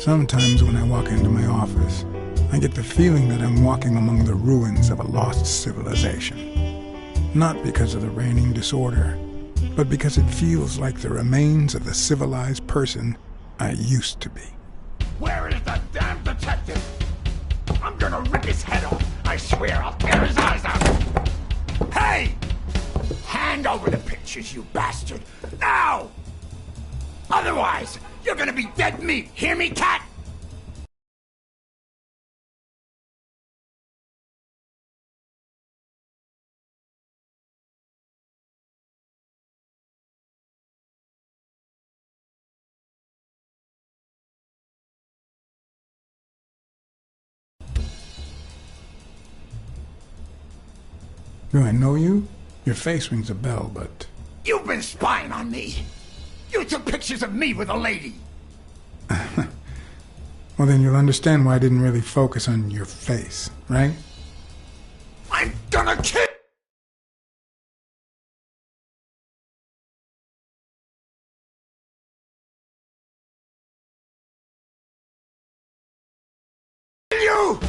Sometimes when I walk into my office, I get the feeling that I'm walking among the ruins of a lost civilization. Not because of the reigning disorder, but because it feels like the remains of the civilized person I used to be. Where is the damn detective? I'm gonna rip his head off. I swear I'll tear his eyes out. Hey! Hand over the pictures, you bastard. Now! Otherwise, you're gonna be dead meat. Hear me, cat? Do I know you? Your face rings a bell, but... You've been spying on me. You took pictures of me with a lady. Well, then you'll understand why I didn't really focus on your face, right? I'm gonna kill you!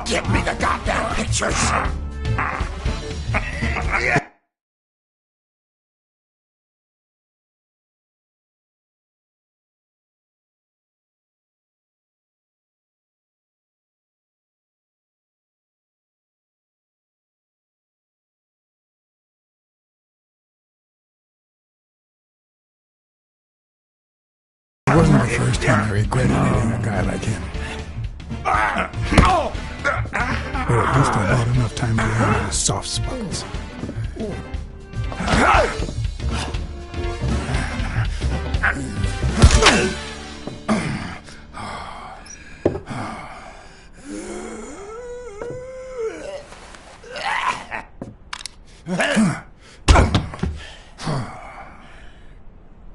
Give me the goddamn pictures! It wasn't the first time I regretted hitting a guy like him. But at least I bought enough time to learn his soft spots.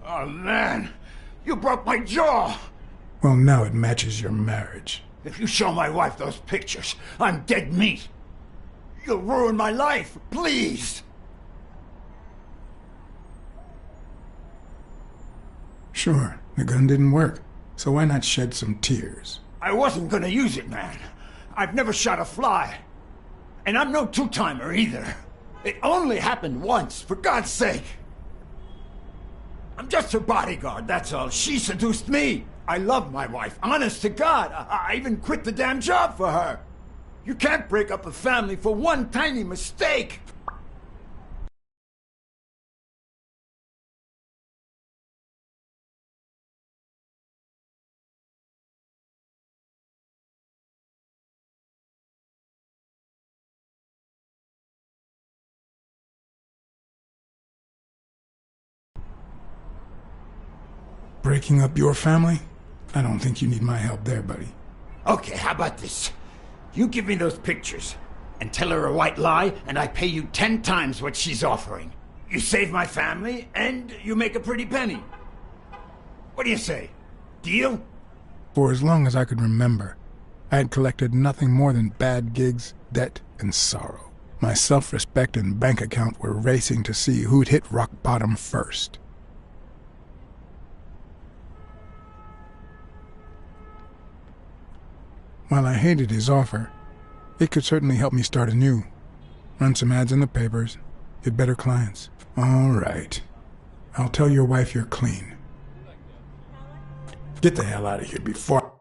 Oh, man. You broke my jaw! Well, now it matches your marriage. If you show my wife those pictures, I'm dead meat. You'll ruin my life, please! Sure, the gun didn't work, so why not shed some tears? I wasn't gonna use it, man. I've never shot a fly. And I'm no two-timer either. It only happened once, for God's sake. I'm just her bodyguard, that's all. She seduced me. I love my wife, honest to God. I even quit the damn job for her. You can't break up a family for one tiny mistake. Breaking up your family? I don't think you need my help there, buddy. Okay, how about this? You give me those pictures, and tell her a white lie, and I pay you 10 times what she's offering. You save my family, and you make a pretty penny. What do you say? Deal? For as long as I could remember, I had collected nothing more than bad gigs, debt, and sorrow. My self-respect and bank account were racing to see who'd hit rock bottom first. While I hated his offer, it could certainly help me start anew. Run some ads in the papers, get better clients. All right. I'll tell your wife you're clean. Get the hell out of here before...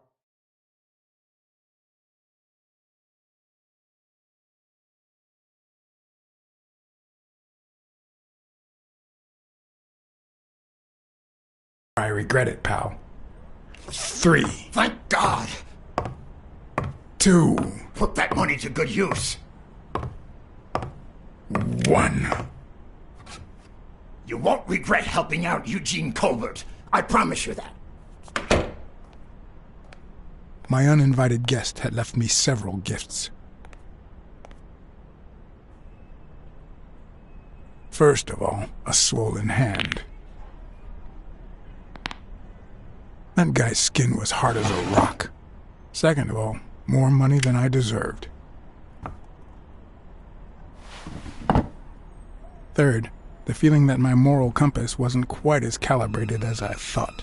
I regret it, pal. 3. Thank God! 2. Put that money to good use. 1. You won't regret helping out Eugene Colbert. I promise you that. My uninvited guest had left me several gifts. First of all, a swollen hand. That guy's skin was hard as a rock. Second of all, more money than I deserved. Third, the feeling that my moral compass wasn't quite as calibrated as I thought.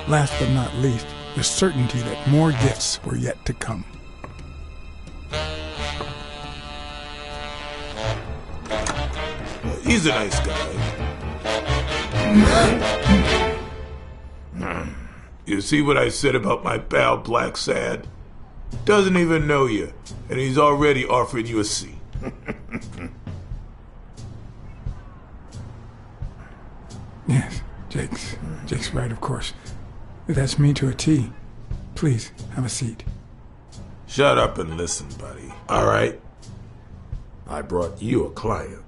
Last but not least, the certainty that more gifts were yet to come. He's a nice guy. You see what I said about my pal Blacksad? Doesn't even know you, and he's already offering you a seat. Yes, Jake's right, of course. That's me to a T. Please, have a seat. Shut up and listen, buddy. All right? I brought you a client.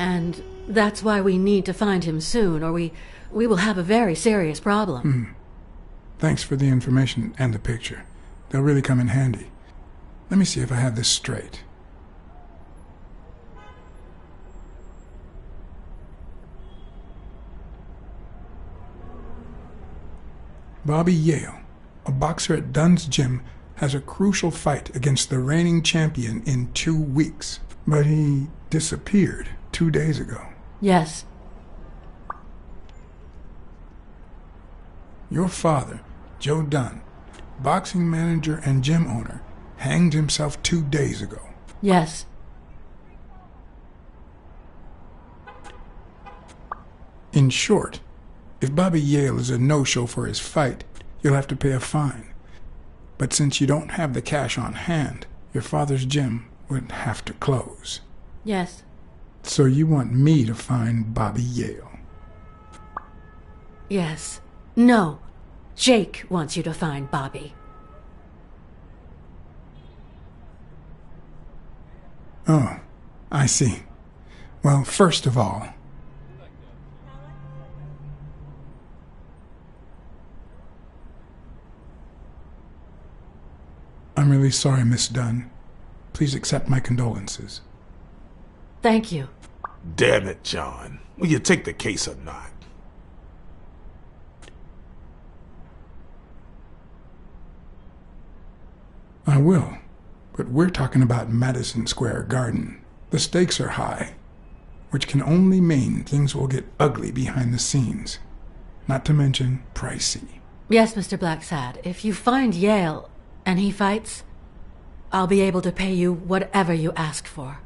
And that's why we need to find him soon, or we will have a very serious problem. Thanks for the information and the picture. They'll really come in handy. Let me see if I have this straight. Bobby Yale, a boxer at Dunn's gym, has a crucial fight against the reigning champion in 2 weeks. But he disappeared 2 days ago. Yes. Your father, Joe Dunn, boxing manager and gym owner, hanged himself 2 days ago. Yes. In short, if Bobby Yale is a no-show for his fight, you'll have to pay a fine. But since you don't have the cash on hand, your father's gym would have to close. Yes. So you want me to find Bobby Yale? Yes. No. Jake wants you to find Bobby. Oh, I see. Well, first of all, I'm really sorry, Miss Dunn. Please accept my condolences. Thank you. Damn it, John. Will you take the case or not? I will, but we're talking about Madison Square Garden. The stakes are high, which can only mean things will get ugly behind the scenes, not to mention pricey. Yes, Mr. Blacksad. If you find Yale and he fights, I'll be able to pay you whatever you ask for.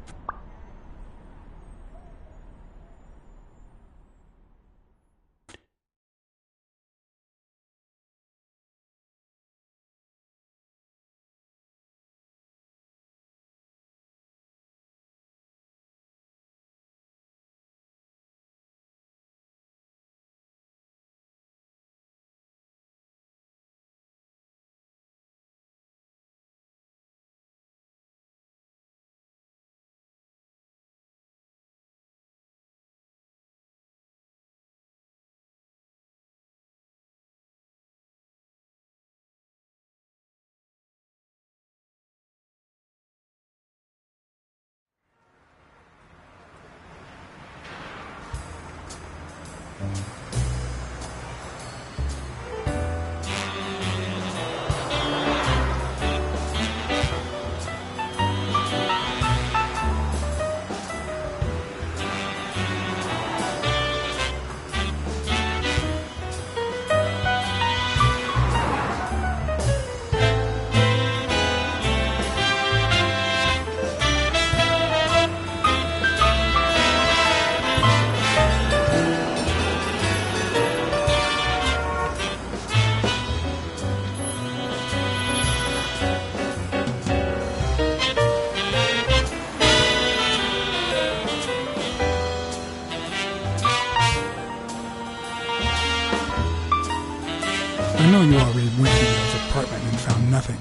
I know you already went to Yale's apartment and found nothing,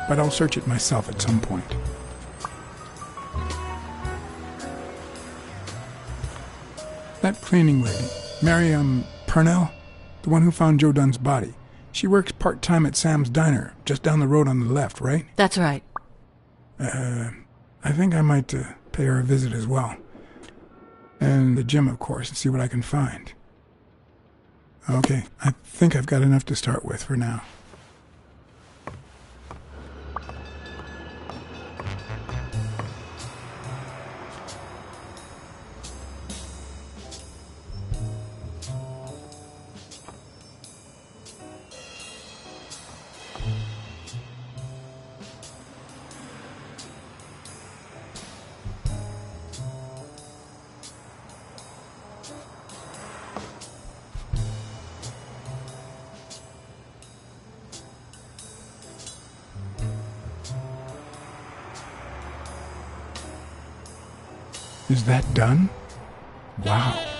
but I'll search it myself at some point. That cleaning lady, Mary, Purnell, the one who found Joe Dunn's body, she works part-time at Sam's Diner, just down the road on the left, right? That's right. I think I might pay her a visit as well. And the gym, of course, and see what I can find. Okay, I think I've got enough to start with for now. Is that done? Wow.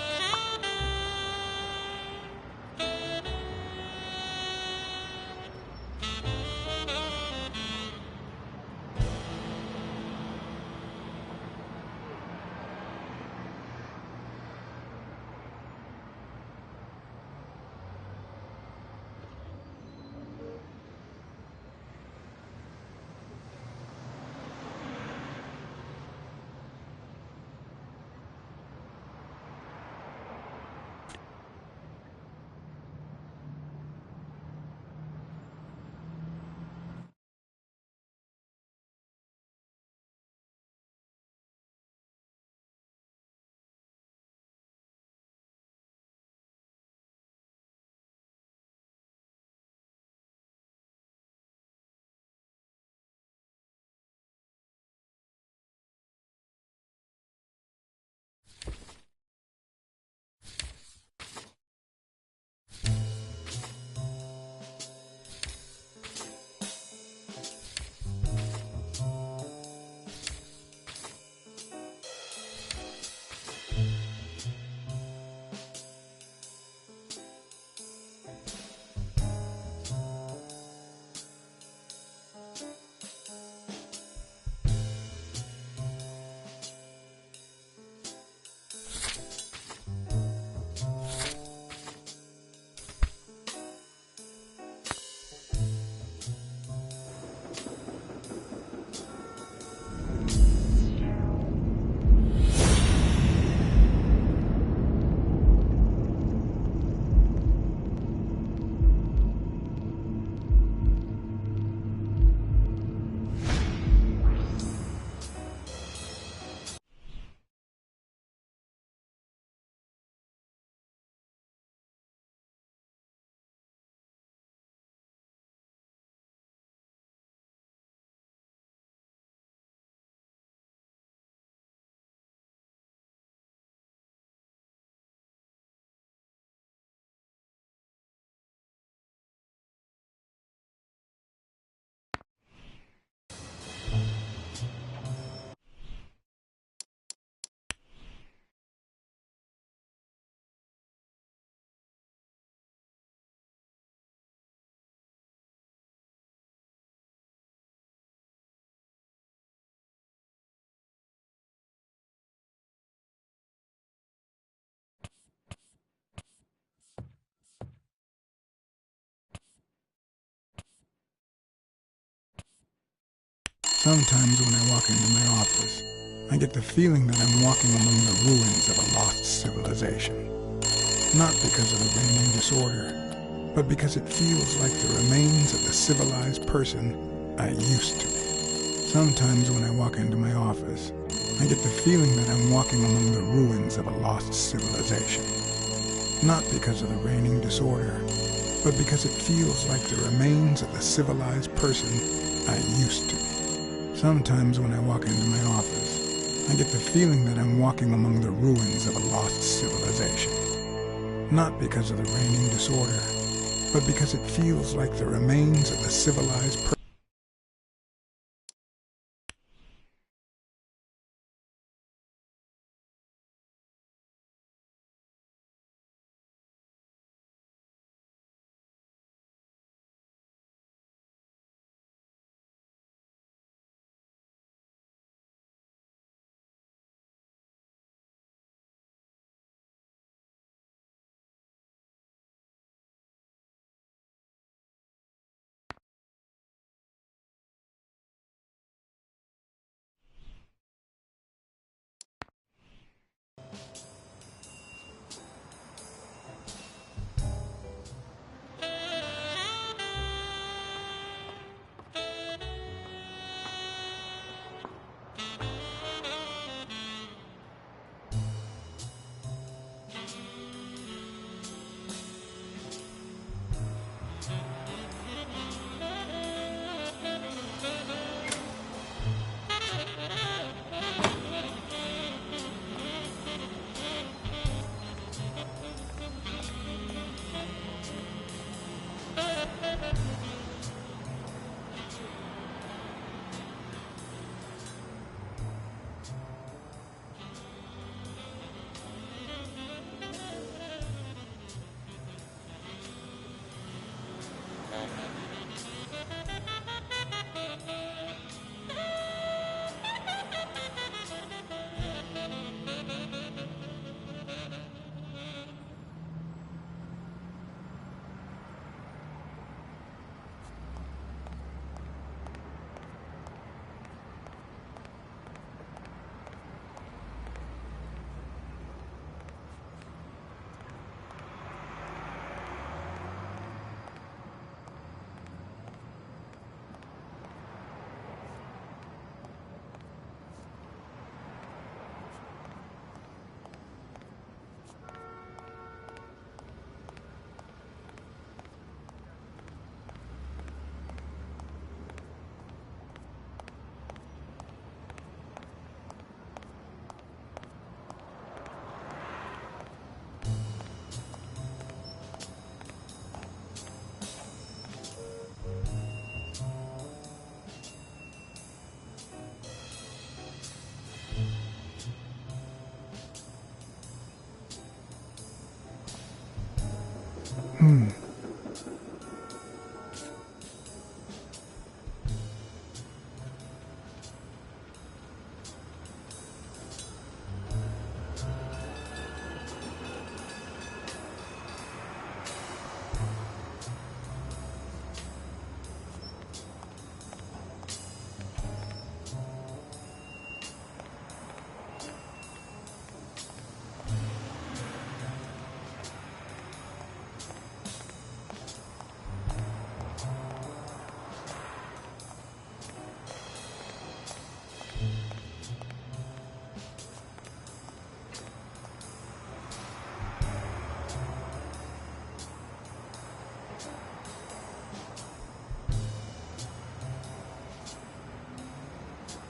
Sometimes when I walk into my office, I get the feeling that I'm walking among the ruins of a lost civilization. Not because of the reigning disorder, but because it feels like the remains of the civilized person I used to be. Sometimes when I walk into my office, I get the feeling that I'm walking among the ruins of a lost civilization. Not because of the reigning disorder, but because it feels like the remains of the civilized person I used to be. Sometimes when I walk into my office, I get the feeling that I'm walking among the ruins of a lost civilization. Not because of the reigning disorder, but because it feels like the remains of the civilized person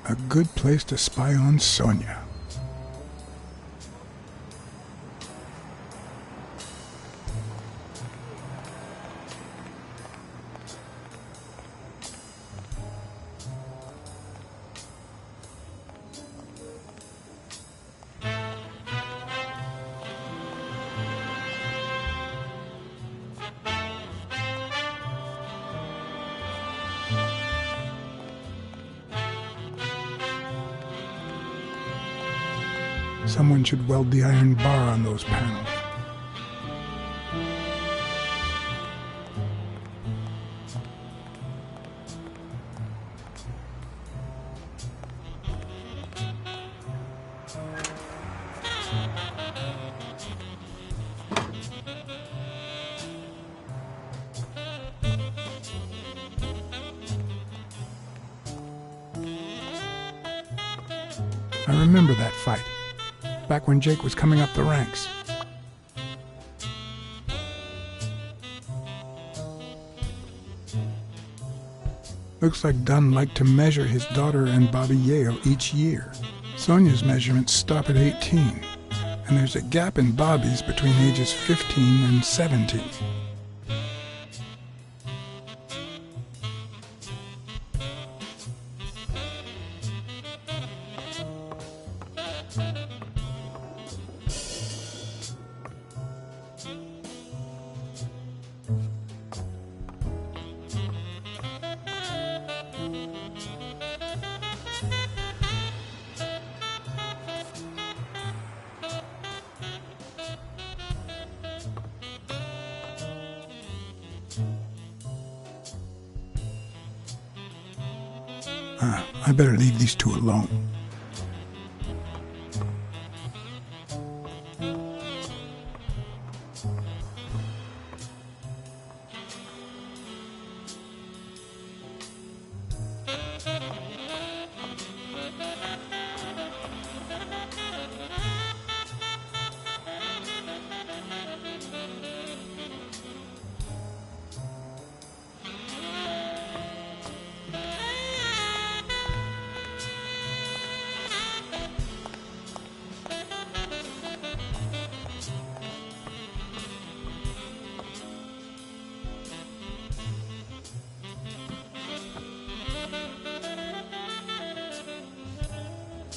A good place to spy on Sonya. Someone should weld the iron bar on those panels. I remember that fight. Back when Jake was coming up the ranks. Looks like Dunn liked to measure his daughter and Bobby Yale each year. Sonya's measurements stop at 18, and there's a gap in Bobby's between ages 15 and 17. I better leave these two alone.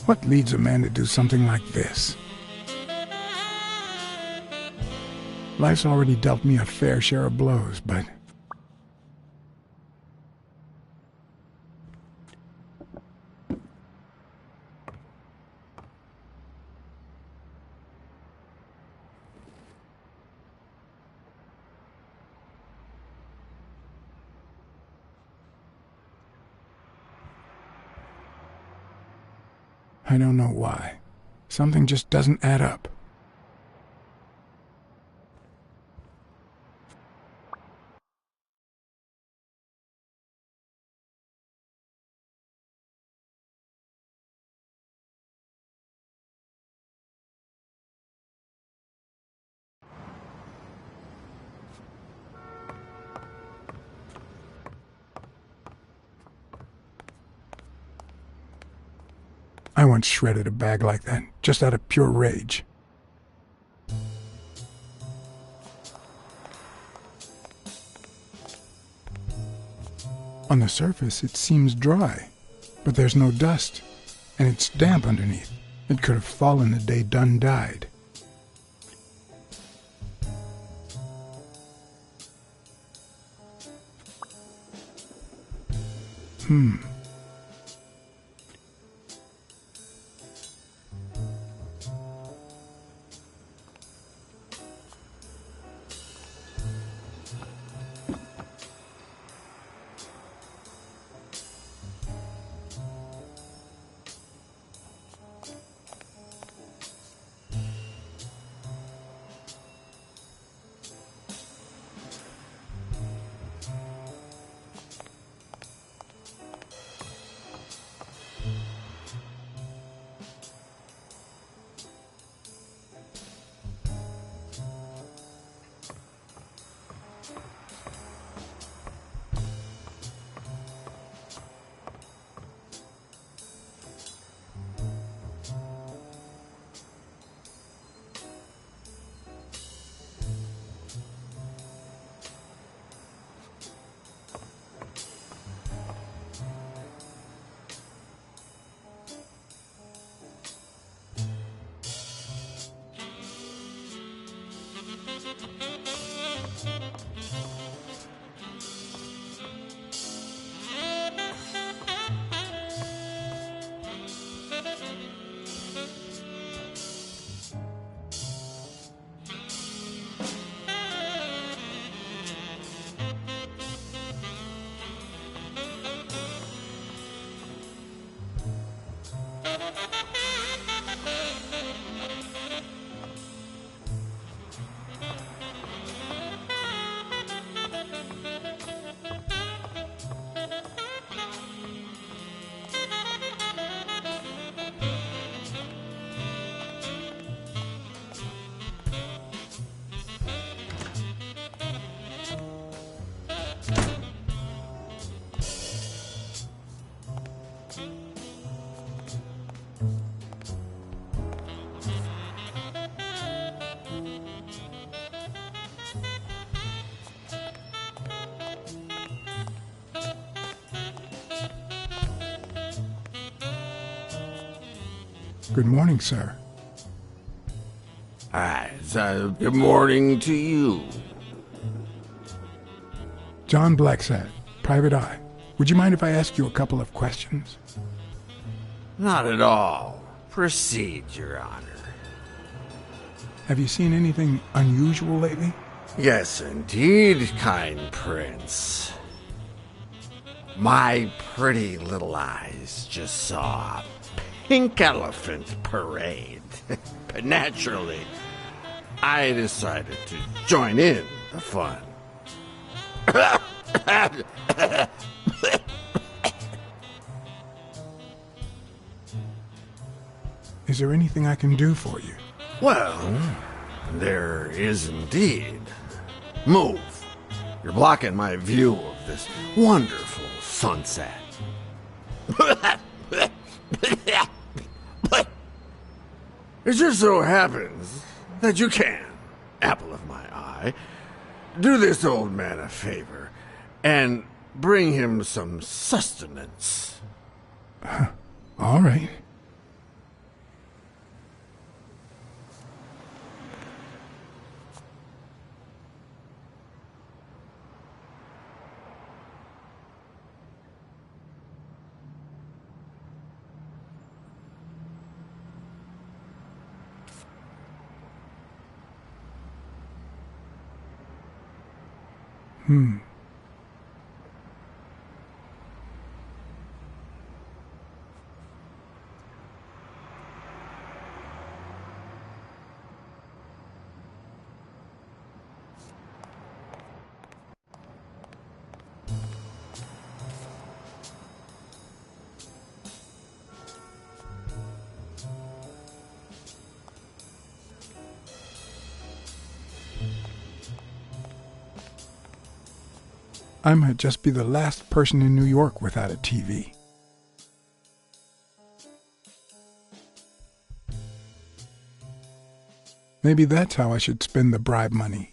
What leads a man to do something like this? Life's already dealt me a fair share of blows, but... I don't know why. Something just doesn't add up. I once shredded a bag like that, just out of pure rage. On the surface, it seems dry, but there's no dust, and it's damp underneath. It could have fallen the day Dunn died. Good morning, sir. Good morning to you. John Blacksad, Private Eye. Would you mind if I ask you a couple of questions? Not at all. Proceed, Your Honor. Have you seen anything unusual lately? Yes, indeed, kind prince. My pretty little eyes just saw a pink elephant parade. But naturally, I decided to join in the fun. Is there anything I can do for you? Well, there is indeed. Move. You're blocking my view of this wonderful sunset. It just so happens that you can, apple of my eye, do this old man a favor and bring him some sustenance. All right. I might just be the last person in New York without a TV. Maybe that's how I should spend the bribe money.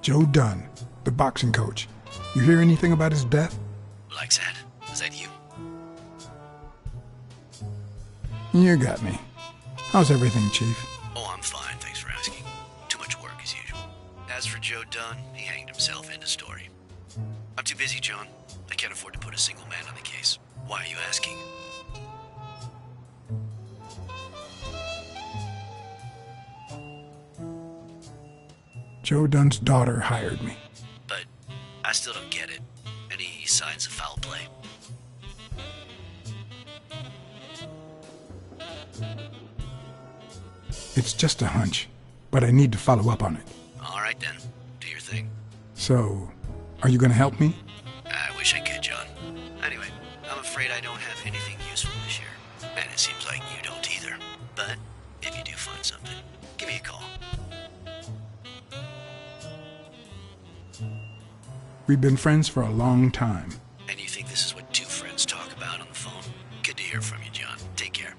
Joe Dunn, the boxing coach. You hear anything about his death? Blacksad, is that you? You got me. How's everything, Chief? Oh, I'm fine, thanks for asking. Too much work as usual. As for Joe Dunn, he hanged himself. End of story. I'm too busy, John. I can't afford to put a single man on the case. Why are you asking? Joe Dunn's daughter hired me. But I still don't get it. Any signs of foul play? It's just a hunch, but I need to follow up on it. All right then, do your thing. So, are you going to help me? I wish I could, John. Anyway, I'm afraid I don't have anything useful to share. And it seems like you don't either. But if you do find something, give me a call. We've been friends for a long time. And you think this is what two friends talk about on the phone? Good to hear from you, John. Take care.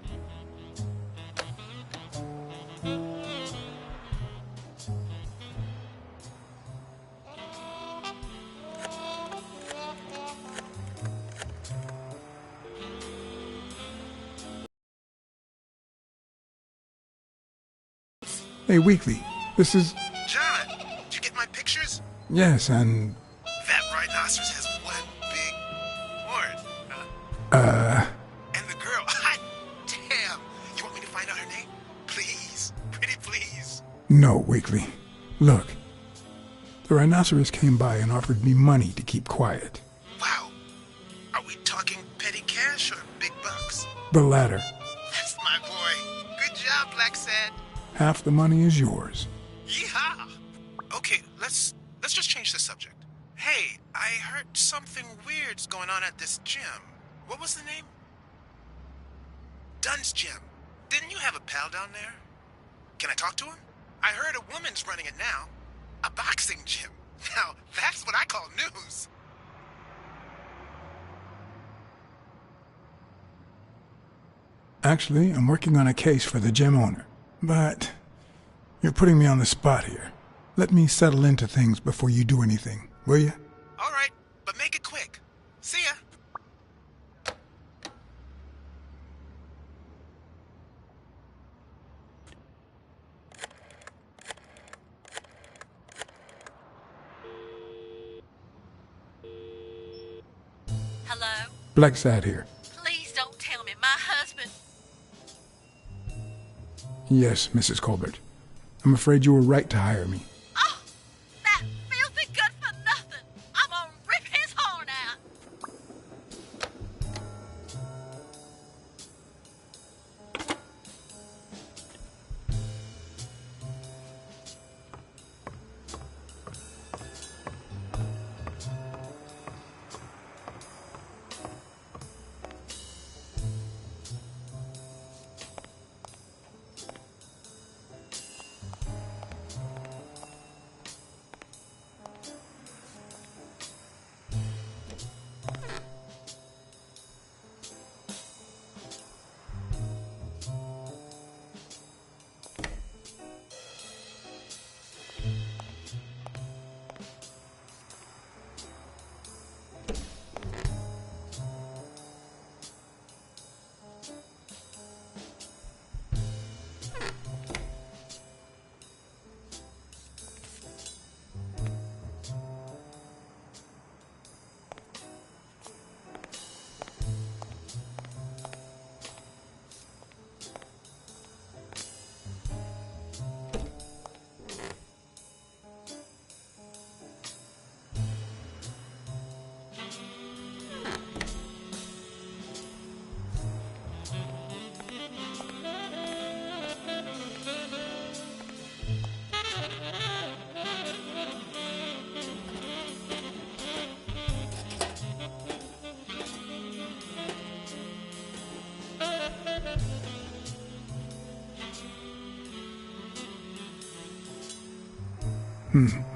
Hey, Weekly, this is... John, did you get my pictures? Yes, and... That rhinoceros has one big horn. And the girl, hot damn. You want me to find out her name? Please. Pretty please. No, Weekly. Look. The rhinoceros came by and offered me money to keep quiet. Wow. Are we talking petty cash or big bucks? The latter. That's my boy. Good job, Blacksad. Half the money is yours. Yeehaw. Okay, let's just change the subject. Hey, I heard something weird's going on at this gym. What was the name? Dunn's Gym. Didn't you have a pal down there? Can I talk to him? I heard a woman's running it now. A boxing gym. Now, that's what I call news. Actually, I'm working on a case for the gym owner. But you're putting me on the spot here. Let me settle into things before you do anything, will you? All right, but make it quick. See ya. Hello? Blacksad here. Please don't tell me my husband... Yes, Mrs. Colbert. I'm afraid you were right to hire me. Oh, that filthy good for nothing! I'm gonna rip his horn out!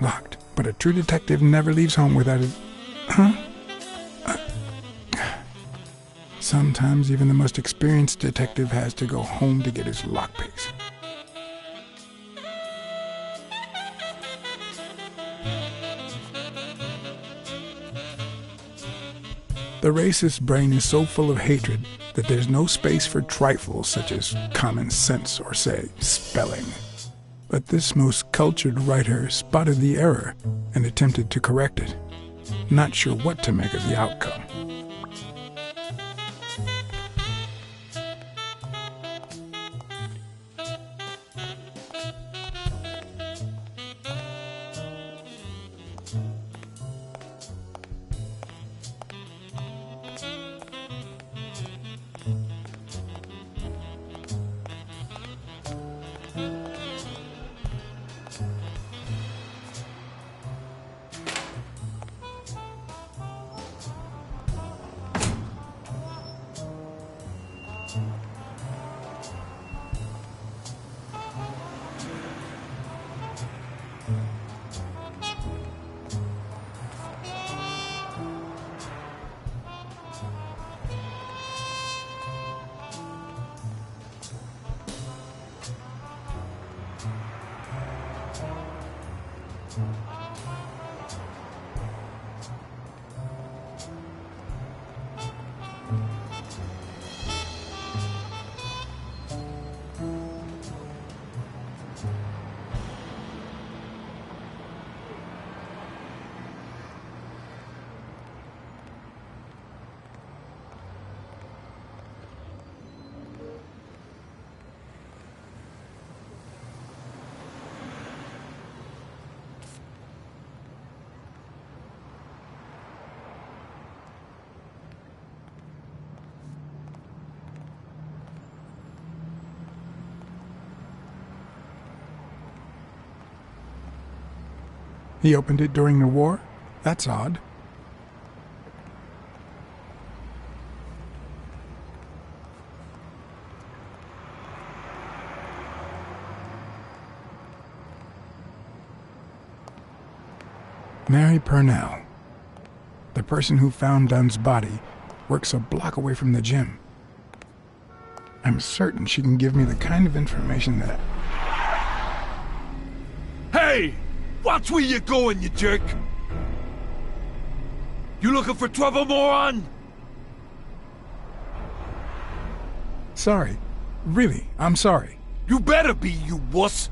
Locked. But a true detective never leaves home without his... Huh? Sometimes even the most experienced detective has to go home to get his lockpicks. The racist brain is so full of hatred that there's no space for trifles such as common sense or, say, spelling. But this most cultured writer spotted the error and attempted to correct it, not sure what to make of the outcome. He opened it during the war? That's odd. Mary Purnell, the person who found Dunn's body, works a block away from the gym. I'm certain she can give me the kind of information that... Hey! Watch where you're going, you jerk! You looking for trouble, moron? Sorry. Really, I'm sorry. You better be, you wuss!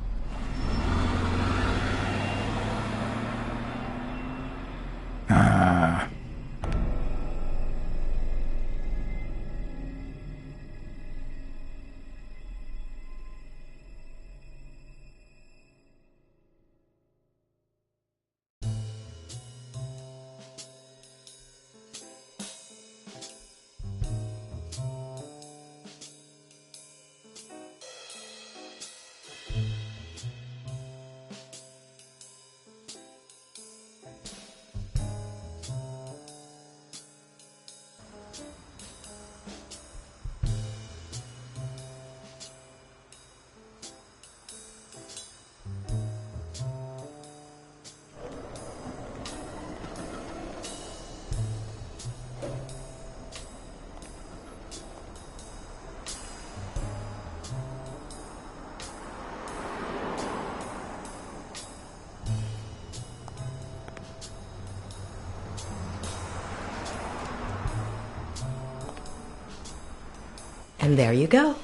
And there you go.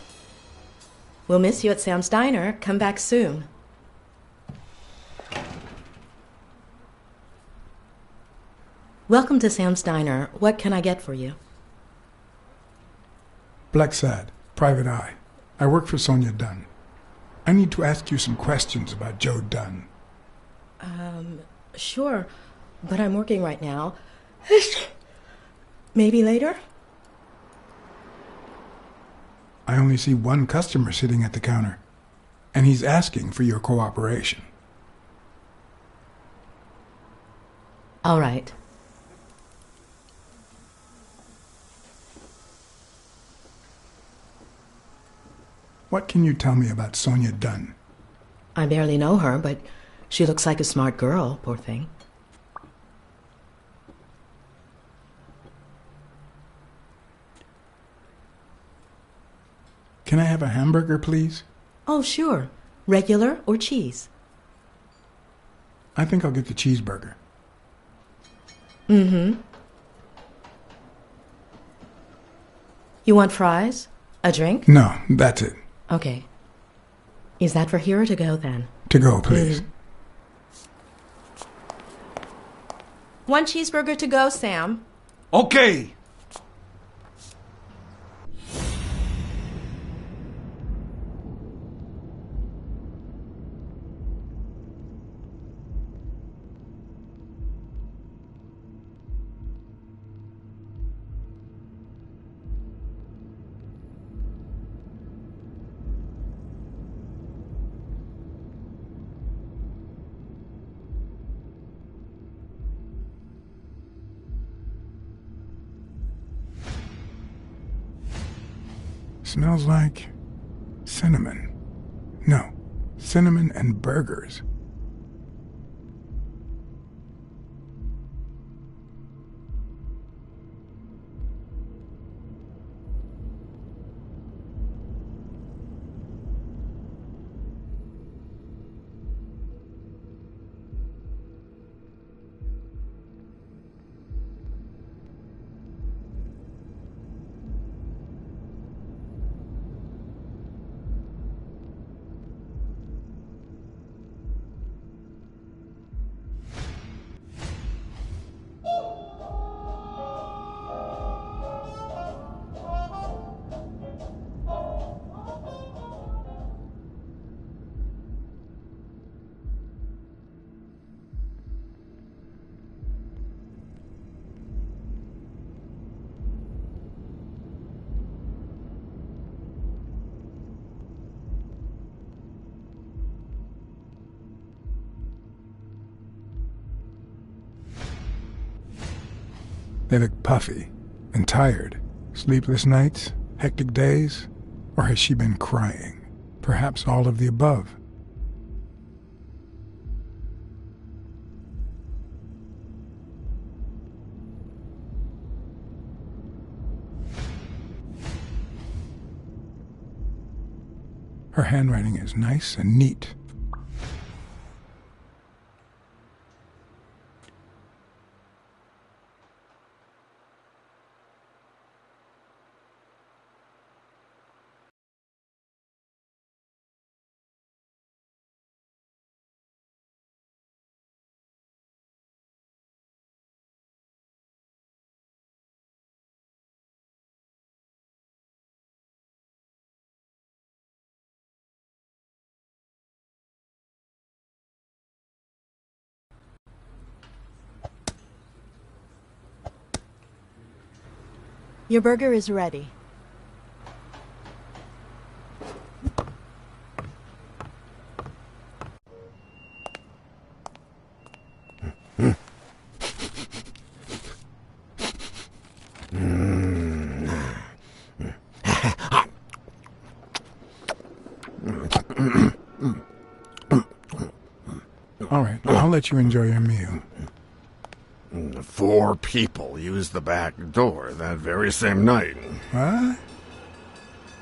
We'll miss you at Sam's Diner. Come back soon. Welcome to Sam's Diner. What can I get for you? Blacksad, Private Eye. I work for Sonia Dunn. I need to ask you some questions about Joe Dunn. Sure, but I'm working right now. Maybe later? I only see one customer sitting at the counter, and he's asking for your cooperation. All right. What can you tell me about Sonia Dunn? I barely know her, but she looks like a smart girl, poor thing. Can I have a hamburger, please? Oh, sure. Regular or cheese? I think I'll get the cheeseburger. Mm-hmm. You want fries? A drink? No, that's it. Okay. Is that for here or to go, then? To go, please. One cheeseburger to go, Sam. Okay. Smells like cinnamon. No, cinnamon and burgers. They look puffy and tired. Sleepless nights? Hectic days? Or has she been crying? Perhaps all of the above. Her handwriting is nice and neat. Your burger is ready. All right, I'll let you enjoy your meal. 4 people used the back door that very same night. What?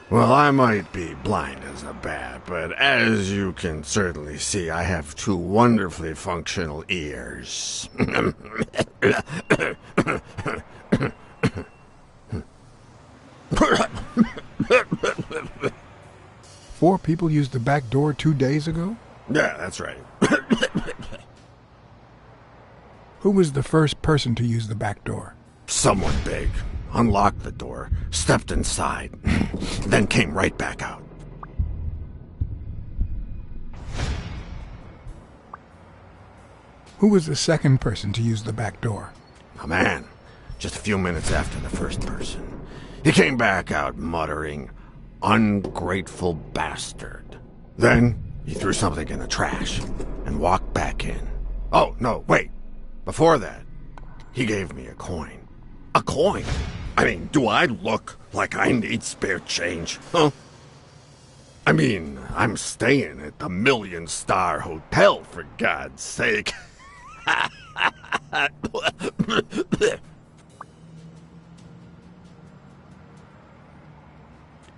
Well, I might be blind as a bat, but as you can certainly see, I have 2 wonderfully functional ears. 4 people used the back door 2 days ago? Yeah, that's right. Who was the first person to use the back door? Someone big. Unlocked the door, stepped inside, then came right back out. Who was the second person to use the back door? A man, just a few minutes after the first person. He came back out muttering, "Ungrateful bastard." Then he threw something in the trash and walked back in. Oh, no, wait. Before that, he gave me a coin. A coin? I mean, do I look like I need spare change, huh? I mean, I'm staying at the Million-Star Hotel, for God's sake.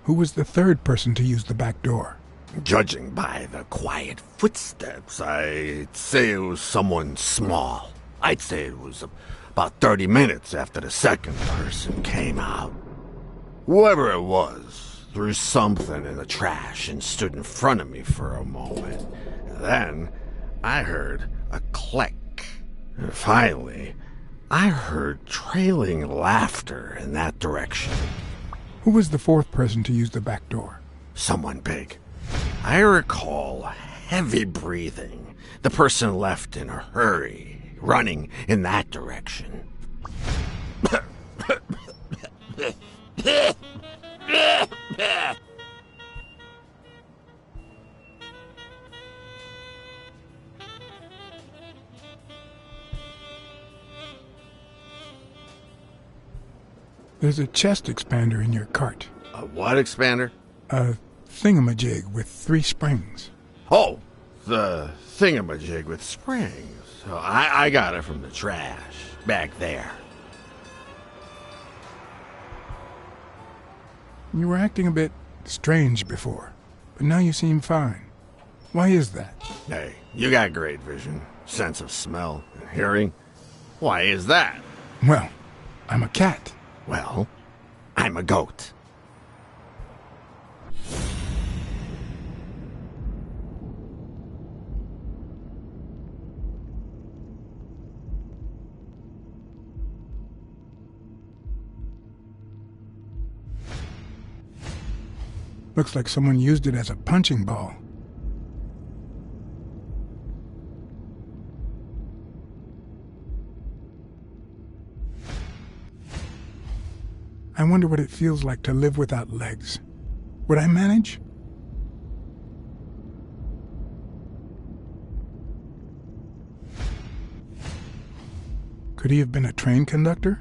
Who was the third person to use the back door? Judging by the quiet footsteps, I'd say it was someone small. I'd say it was about 30 minutes after the second person came out. Whoever it was threw something in the trash and stood in front of me for a moment. Then I heard a click. And finally, I heard trailing laughter in that direction. Who was the fourth person to use the back door? Someone big. I recall heavy breathing. The person left in a hurry, running in that direction. There's a chest expander in your cart. A what expander? A thingamajig with 3 springs. Oh, the thingamajig with springs. Oh, I got it from the trash, back there. You were acting a bit strange before, but now you seem fine. Why is that? Hey, you got great vision, sense of smell, and hearing. Why is that? Well, I'm a cat. Well, I'm a goat. Looks like someone used it as a punching ball. I wonder what it feels like to live without legs. Would I manage? Could he have been a train conductor?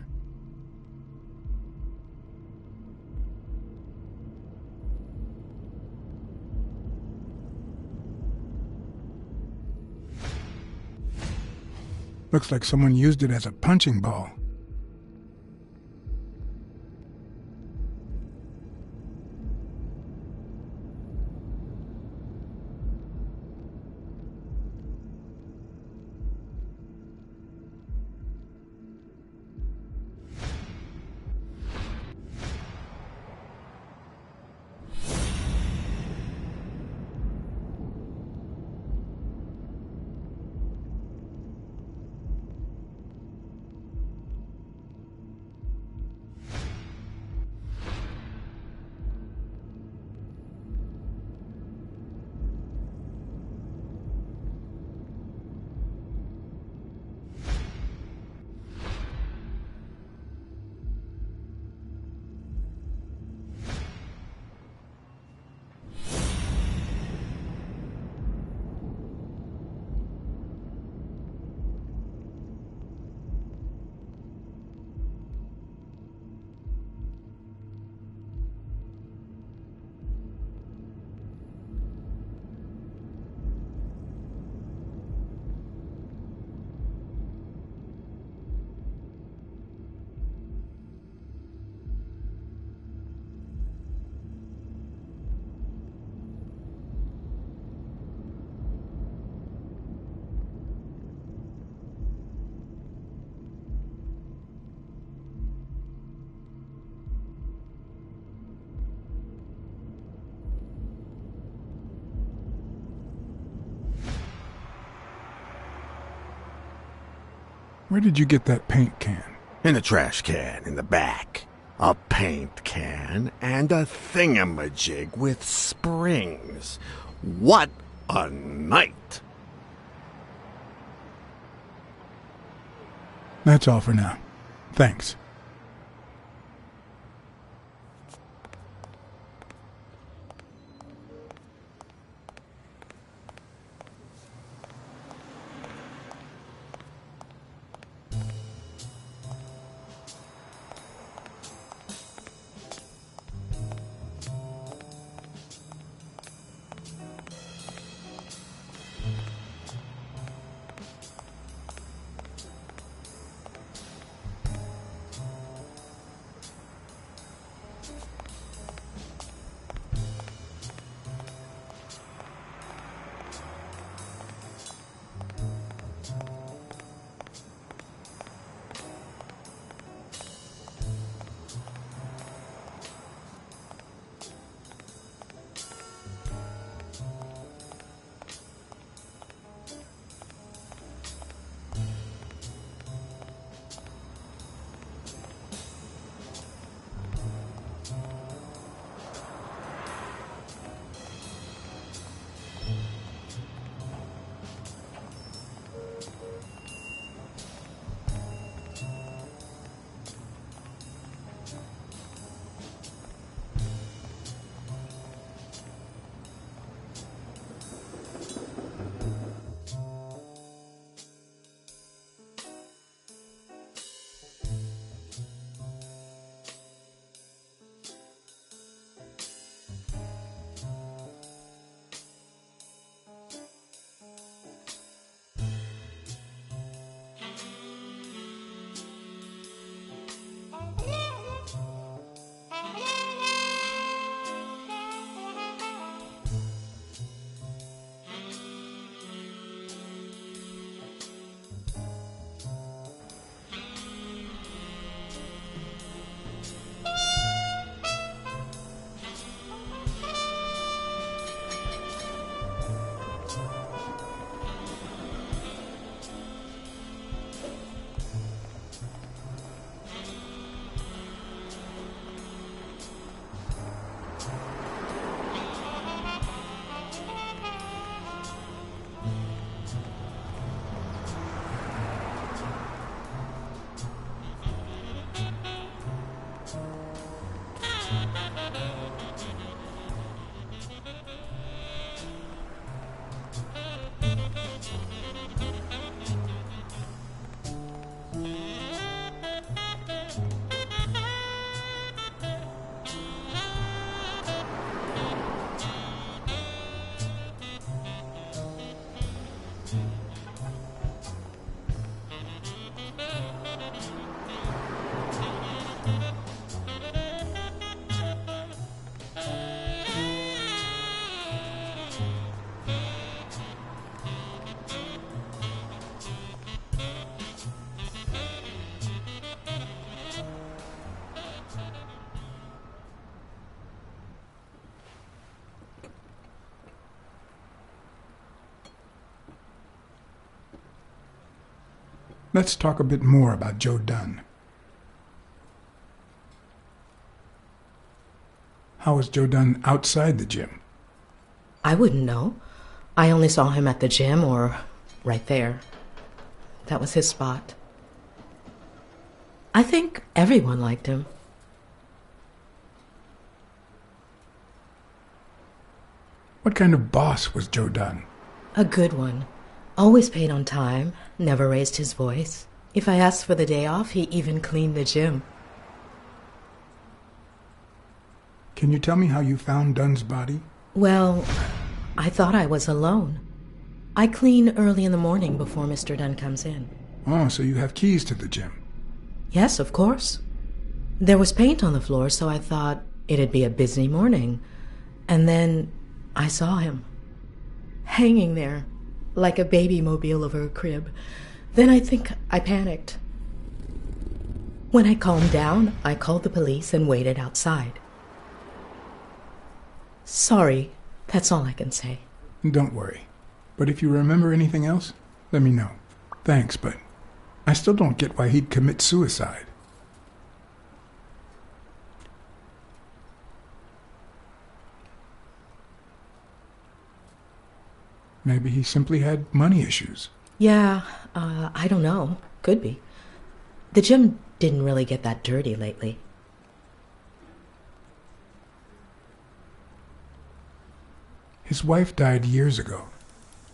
Looks like someone used it as a punching ball. Where did you get that paint can? In the trash can in the back. A paint can and a thingamajig with springs. What a night! That's all for now. Thanks. Let's talk a bit more about Joe Dunn. How was Joe Dunn outside the gym? I wouldn't know. I only saw him at the gym or right there. That was his spot. I think everyone liked him. What kind of boss was Joe Dunn? A good one. Always paid on time, never raised his voice. If I asked for the day off, he even cleaned the gym. Can you tell me how you found Dunn's body? Well, I thought I was alone. I clean early in the morning before Mr. Dunn comes in. Oh, so you have keys to the gym. Yes, of course. There was paint on the floor, so I thought it'd be a busy morning. And then I saw him, hanging there, like a baby mobile over a crib. Then I think I panicked. When I calmed down, I called the police and waited outside. Sorry, that's all I can say. Don't worry. But if you remember anything else, let me know. Thanks, but I still don't get why he'd commit suicide. Maybe he simply had money issues. Yeah, I don't know. Could be. The gym didn't really get that dirty lately. His wife died years ago.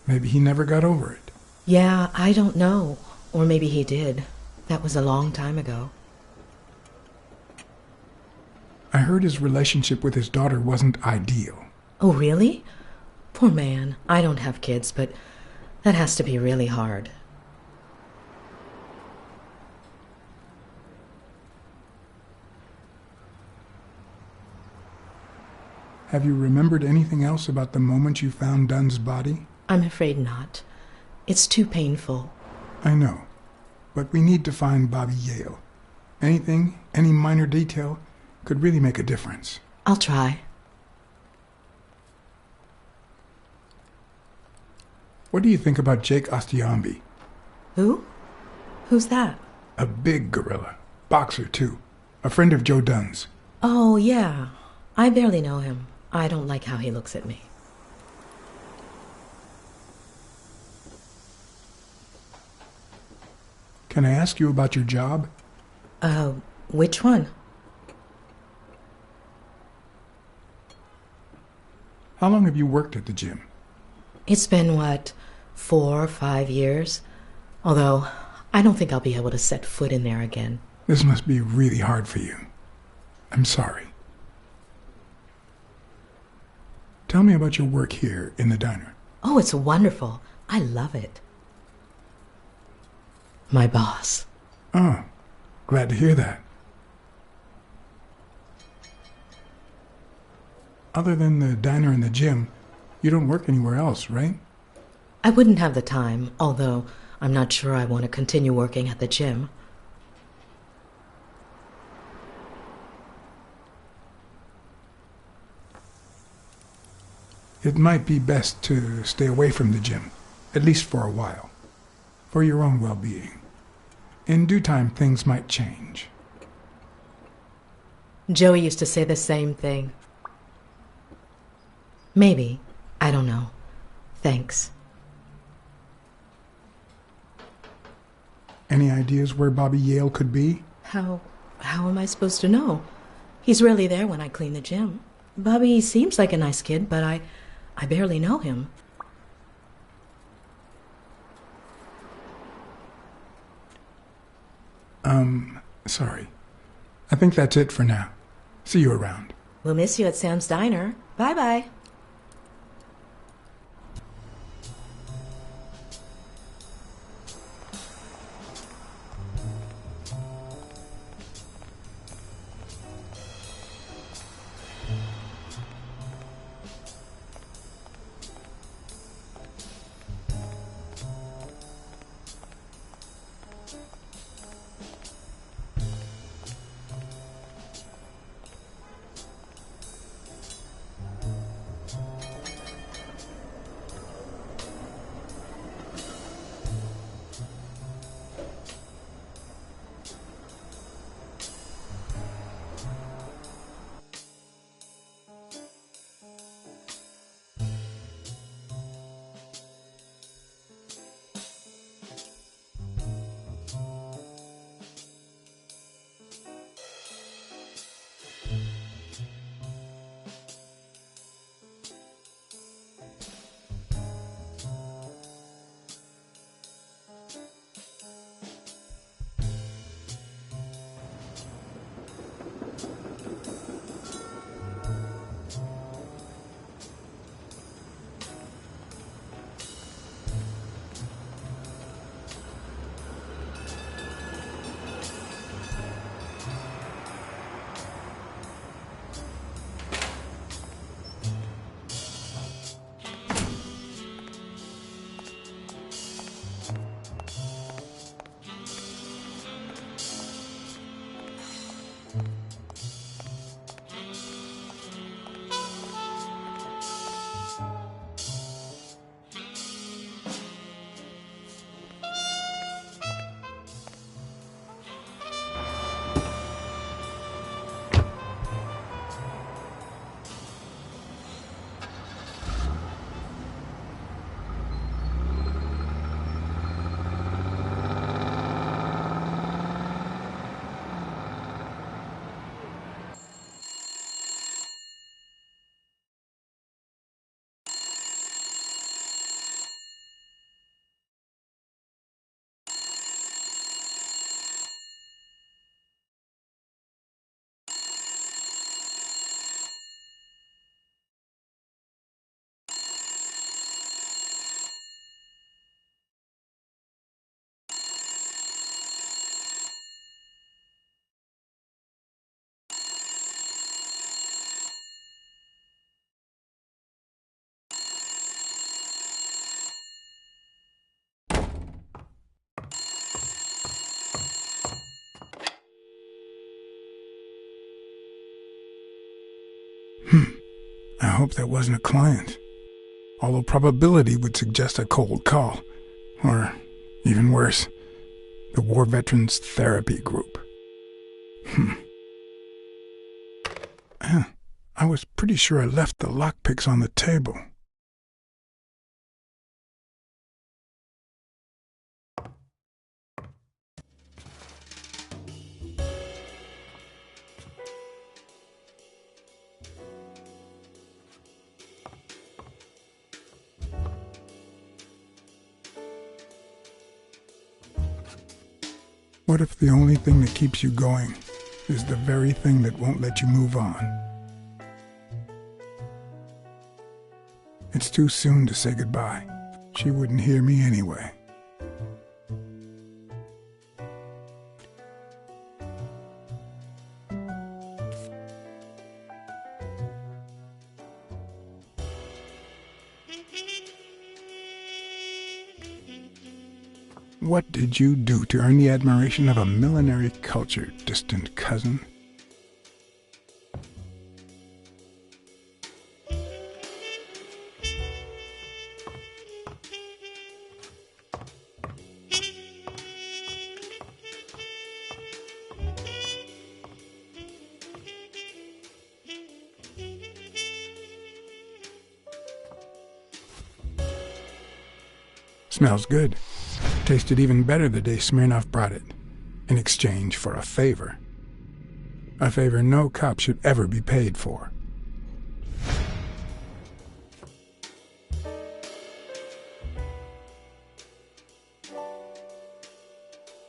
Maybe he never got over it. Yeah, I don't know. Or maybe he did. That was a long time ago. I heard his relationship with his daughter wasn't ideal. Oh, really? Poor man. I don't have kids, but that has to be really hard. Have you remembered anything else about the moment you found Dunn's body? I'm afraid not. It's too painful. I know, but we need to find Bobby Yale. Anything, any minor detail, could really make a difference. I'll try. What do you think about Jake Ostiambi? Who? Who's that? A big gorilla. Boxer, too. A friend of Joe Dunn's. Oh, yeah. I barely know him. I don't like how he looks at me. Can I ask you about your job? Which one? How long have you worked at the gym? It's been, 4 or 5 years? Although, I don't think I'll be able to set foot in there again. This must be really hard for you. I'm sorry. Tell me about your work here in the diner. Oh, it's wonderful. I love it. My boss. Oh, glad to hear that. Other than the diner and the gym, you don't work anywhere else, right? I wouldn't have the time, although I'm not sure I want to continue working at the gym. It might be best to stay away from the gym, at least for a while, for your own well-being. In due time, things might change. Joey used to say the same thing. Maybe. I don't know. Thanks. Any ideas where Bobby Yale could be? How am I supposed to know? He's rarely there when I clean the gym. Bobby seems like a nice kid, but I barely know him. Sorry. I think that's it for now. See you around. We'll miss you at Sam's Diner. Bye-bye. I hope that wasn't a client. Although probability would suggest a cold call. Or, even worse, the War Veterans Therapy Group. I was pretty sure I left the lockpicks on the table. What if the only thing that keeps you going is the very thing that won't let you move on? It's too soon to say goodbye. She wouldn't hear me anyway. What did you do to earn the admiration of a millinery culture, distant cousin? Smells good. Tasted even better the day Smirnoff brought it, in exchange for a favor. A favor no cop should ever be paid for.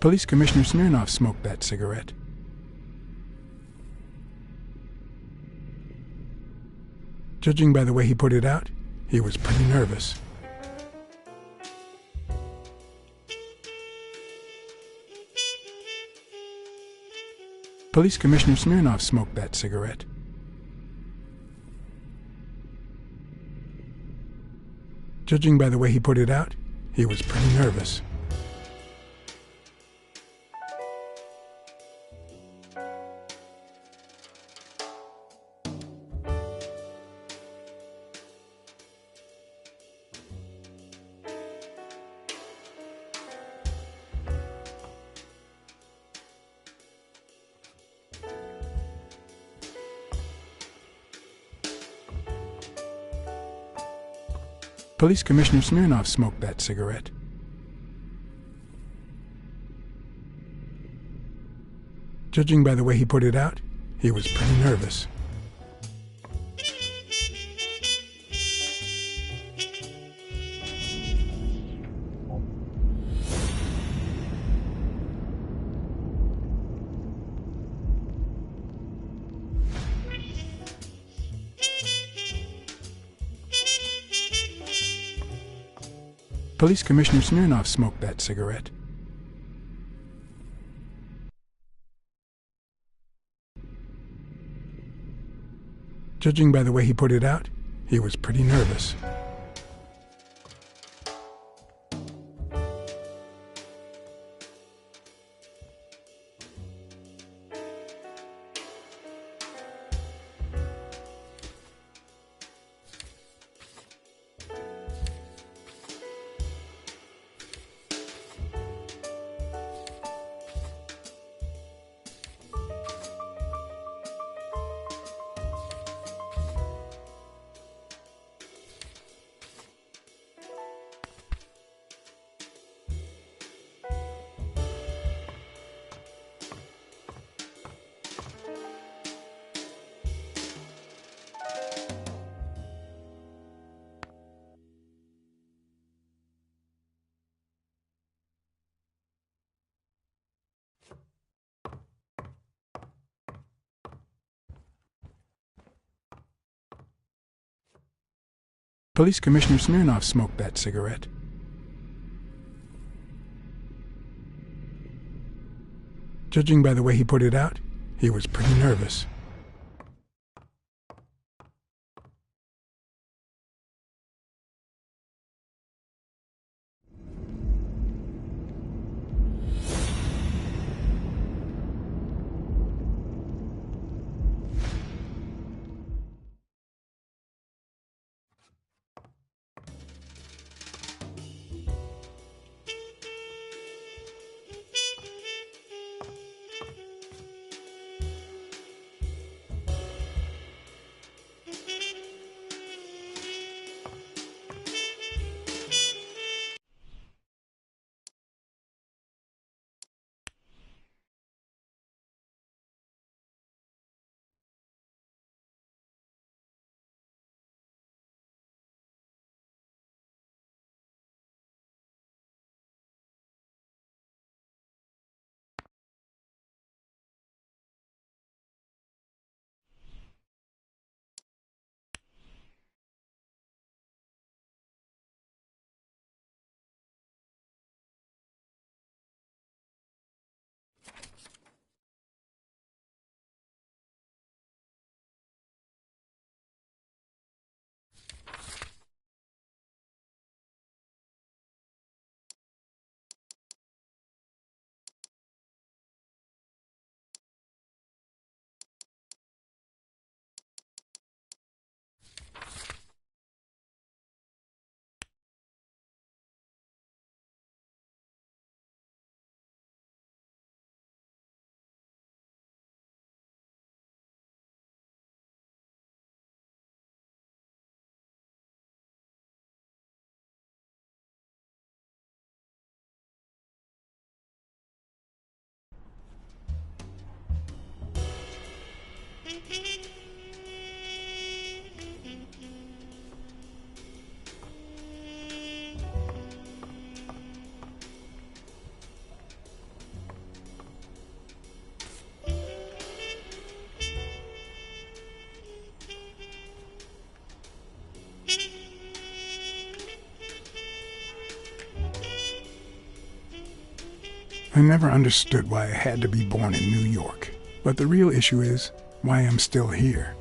Police Commissioner Smirnoff smoked that cigarette. Judging by the way he put it out, he was pretty nervous. Police Commissioner Smirnoff smoked that cigarette. Judging by the way he put it out, he was pretty nervous. Police Commissioner Smirnoff smoked that cigarette. Judging by the way he put it out, he was pretty nervous. Police Commissioner Smirnoff smoked that cigarette. Judging by the way he put it out, he was pretty nervous. Police Commissioner Smirnoff smoked that cigarette. Judging by the way he put it out, he was pretty nervous. I never understood why I had to be born in New York, but the real issue is why I'm still here.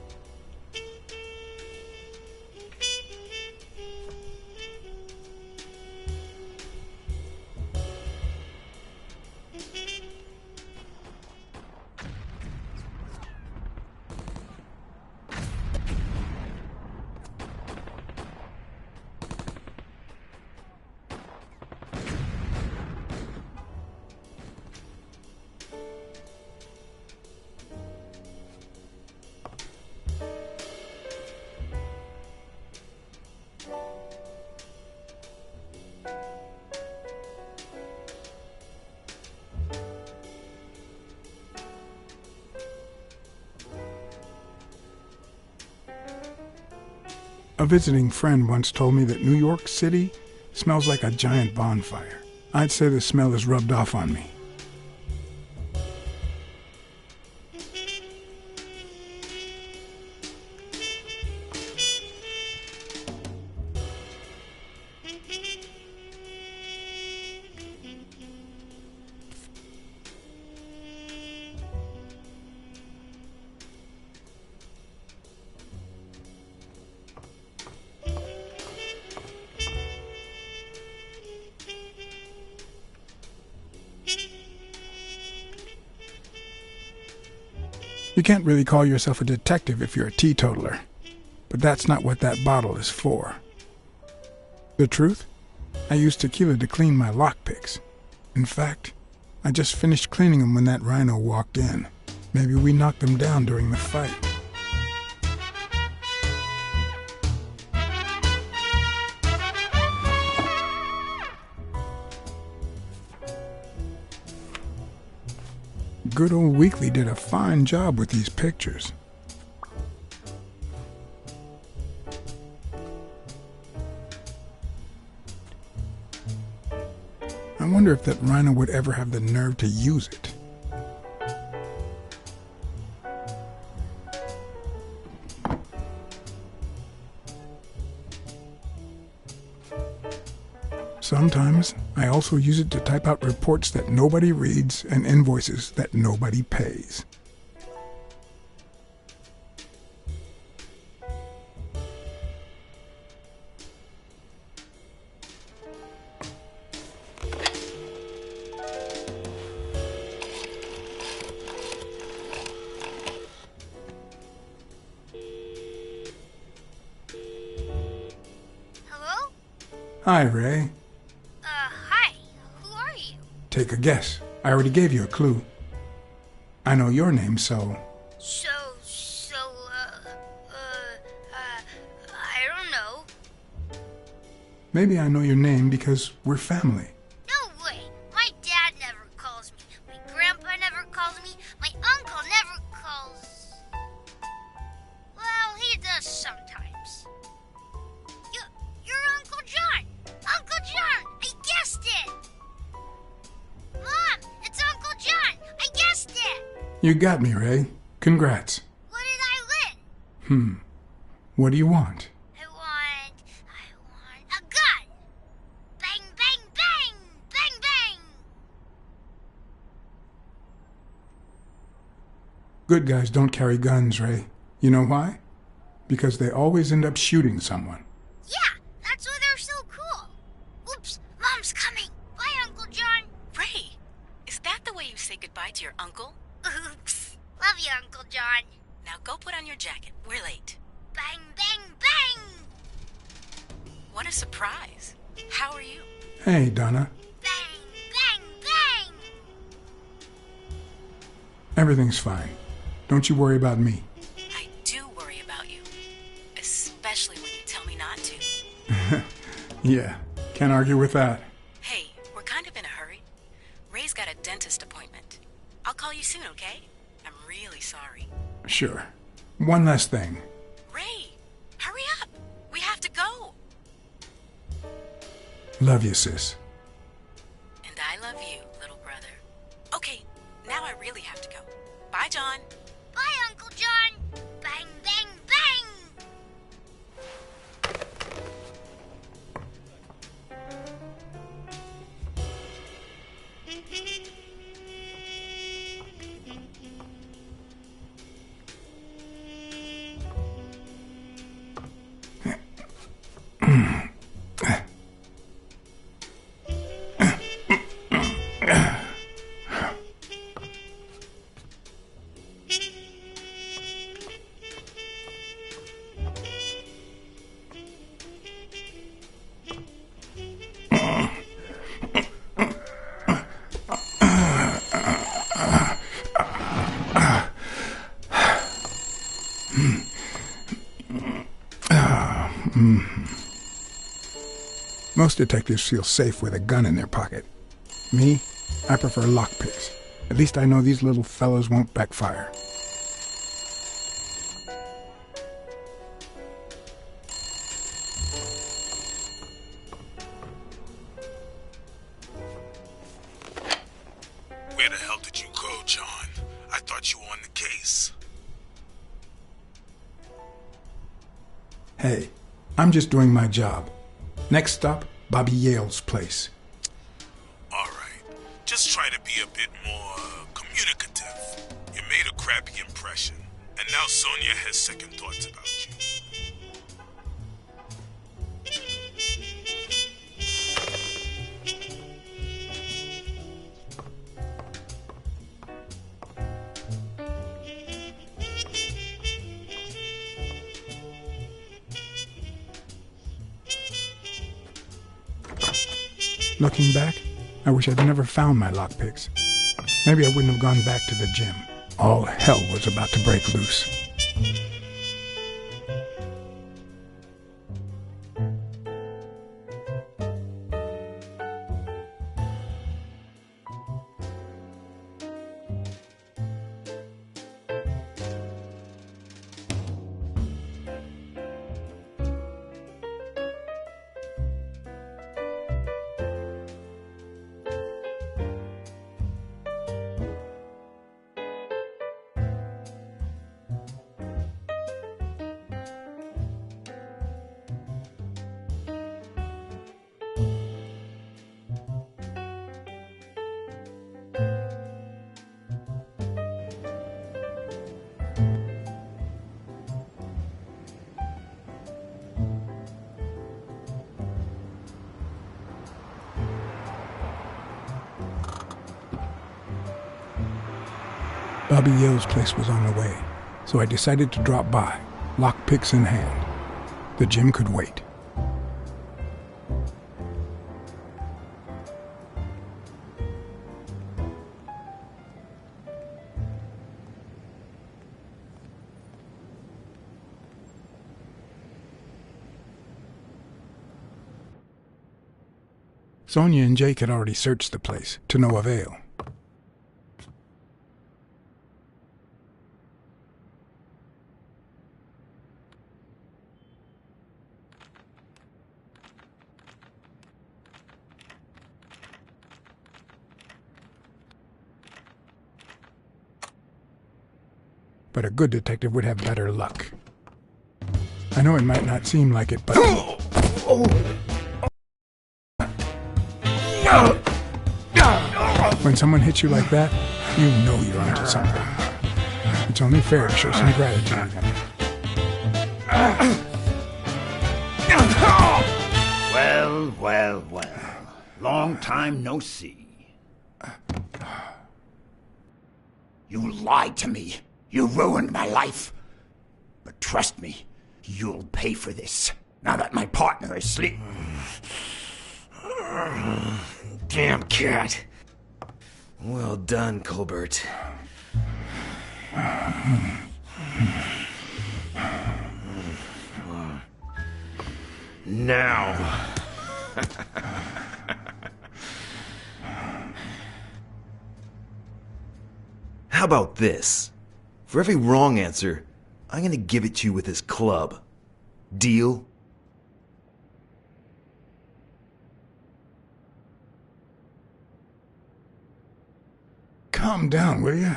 A visiting friend once told me that New York City smells like a giant bonfire. I'd say the smell is rubbed off on me. You can't really call yourself a detective if you're a teetotaler, but that's not what that bottle is for. The truth? I used tequila to clean my lockpicks. In fact, I just finished cleaning them when that rhino walked in. Maybe we knocked them down during the fight. Good old Weekly did a fine job with these pictures. I wonder if that rhino would ever have the nerve to use it. Sometimes I also use it to type out reports that nobody reads and invoices that nobody pays. Hello? Hi, Ray. Hi. Who are you? Take a guess. I already gave you a clue. I know your name, so... I don't know. Maybe I know your name because we're family. No way. My dad never calls me. My grandpa never calls me. My uncle never calls... Well, he does sometimes. You're Uncle John. Uncle John! I guessed it! Mom, it's Uncle John! I guessed it! You got me, Ray. Congrats. What did I win? What do you want? I want a gun! Bang, bang, bang! Bang, bang! Good guys don't carry guns, Ray. You know why? Because they always end up shooting someone. Yeah, that's why they're so cool. Oops, Mom's coming. Bye, Uncle John. Ray, is that the way you say goodbye to your uncle? Oops. Love you, Uncle John. Now go put on your jacket. We're late. Bang, bang, bang! What a surprise. How are you? Hey, Donna. Bang, bang, bang! Everything's fine. Don't you worry about me. I do worry about you. Especially when you tell me not to. Yeah, can't argue with that. Hey, we're kind of in a hurry. Ray's got a dentist appointment. I'll call you soon, okay? I'm really sorry. Sure. One last thing. Ray, hurry up. We have to go. Love you, sis. And I love you, little brother. Okay, now I really have to go. Bye, John. Bye, Uncle John. Bang, bang, bang. Most detectives feel safe with a gun in their pocket. Me, I prefer lockpicks. At least I know these little fellows won't backfire. Where the hell did you go, John? I thought you were on the case. Hey, I'm just doing my job. Next stop, Bobby Yale's place. All right. Just try to be a bit more communicative. You made a crappy impression, and now Sonia has second thoughts about you. Looking back, I wish I'd never found my lockpicks. Maybe I wouldn't have gone back to the gym. All hell was about to break loose. Bobby Yale's place was on the way, so I decided to drop by, lockpicks in hand. The gym could wait. Sonia and Jake had already searched the place, to no avail. But a good detective would have better luck. I know it might not seem like it, but... When someone hits you like that, you know you're onto something. It's only fair to show some gratitude. Well, well, well. Long time no see. You lied to me. You ruined my life. But trust me, you'll pay for this, now that my partner is asleep. Damn cat. Well done, Colbert. Now. How about this? For every wrong answer, I'm gonna give it to you with this club. Deal? Calm down, will you?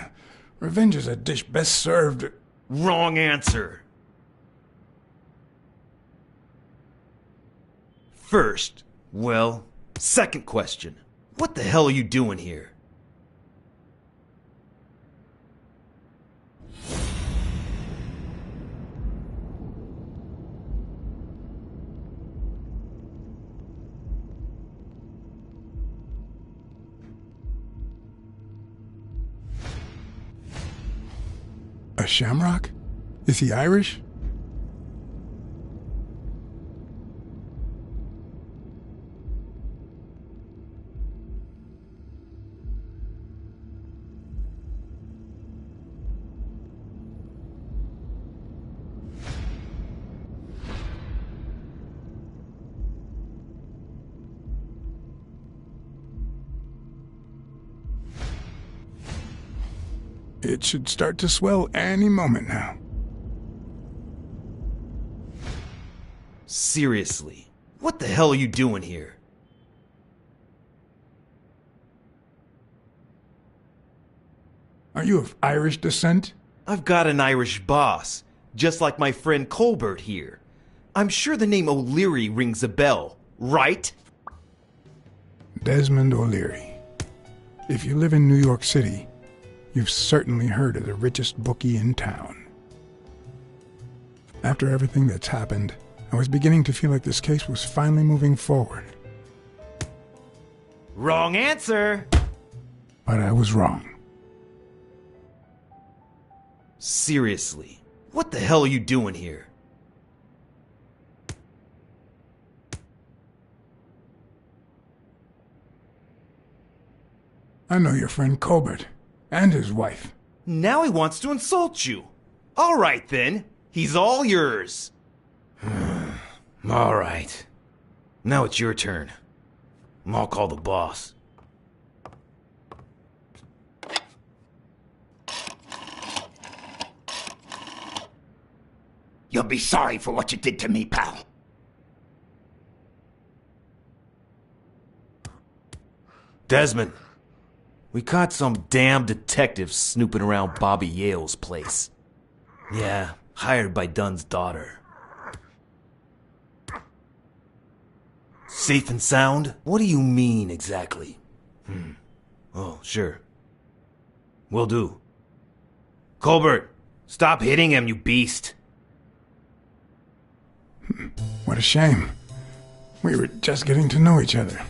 Revenge is a dish best served... Wrong answer. First, well, second question. What the hell are you doing here? A shamrock? Is he Irish? It should start to swell any moment now. Seriously, what the hell are you doing here? Are you of Irish descent? I've got an Irish boss, just like my friend Colbert here. I'm sure the name O'Leary rings a bell, right? Desmond O'Leary. If you live in New York City, you've certainly heard of the richest bookie in town. After everything that's happened, I was beginning to feel like this case was finally moving forward. Wrong answer! But I was wrong. Seriously, what the hell are you doing here? I know your friend Colbert. And his wife. Now he wants to insult you. All right, then. He's all yours. All right. Now it's your turn. I'll call the boss. You'll be sorry for what you did to me, pal. Desmond. We caught some damn detective snooping around Bobby Yale's place. Yeah, hired by Dunn's daughter. Safe and sound? What do you mean, exactly? Oh, sure. Will do. Colbert, stop hitting him, you beast. What a shame. We were just getting to know each other.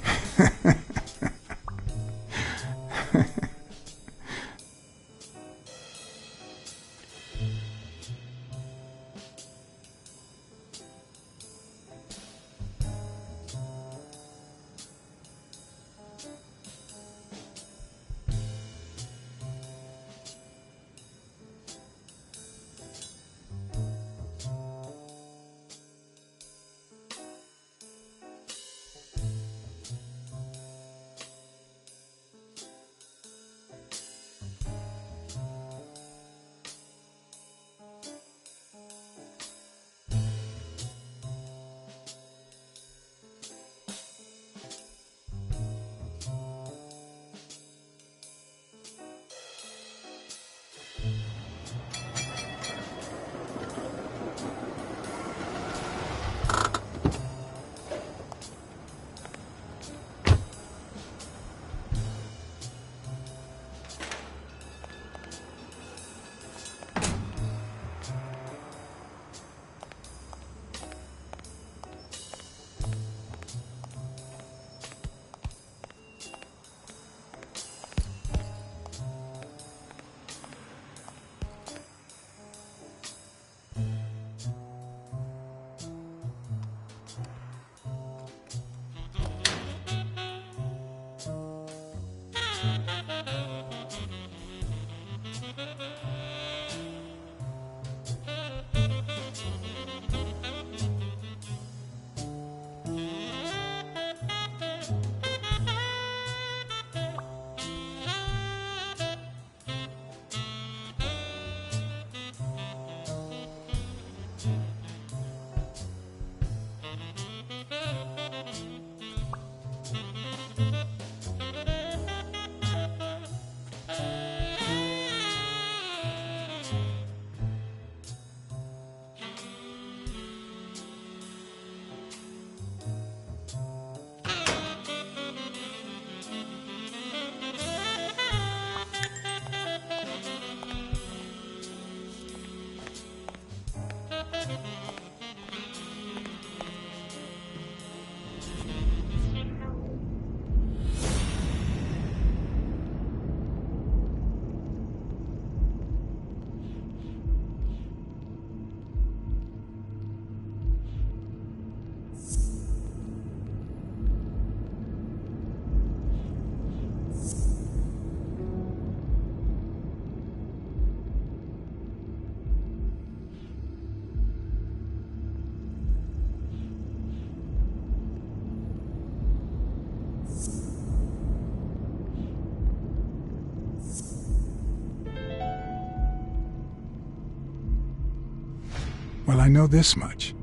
Well, I know this much.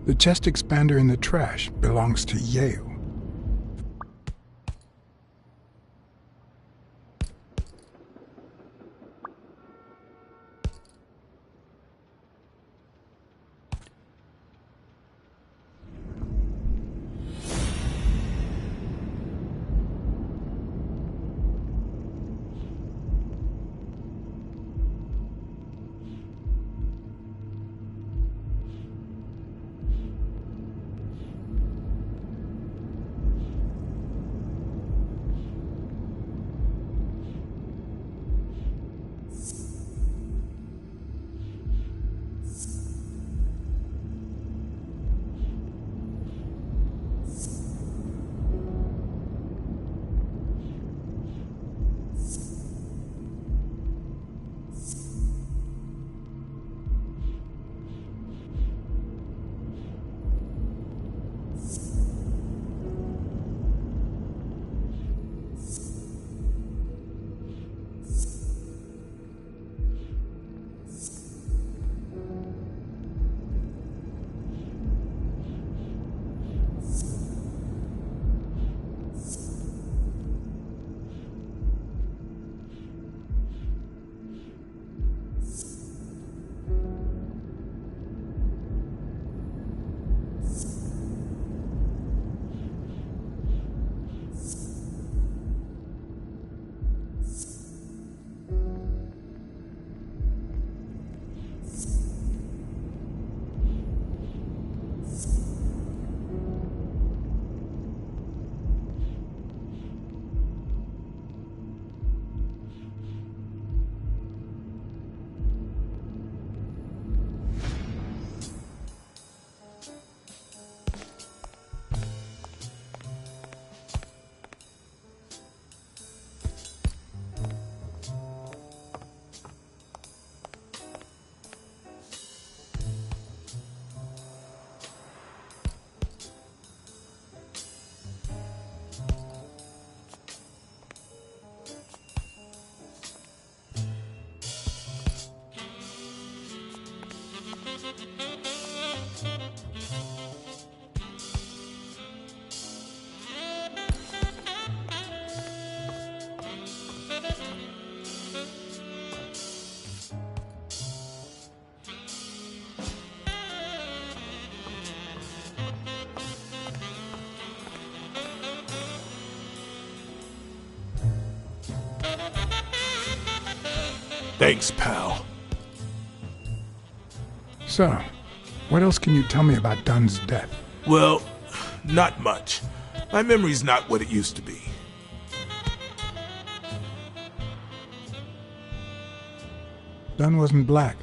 The chest expander in the trash belongs to Yale. Thanks, pal. So, what else can you tell me about Dunn's death? Well, not much. My memory's not what it used to be. Dunn wasn't black,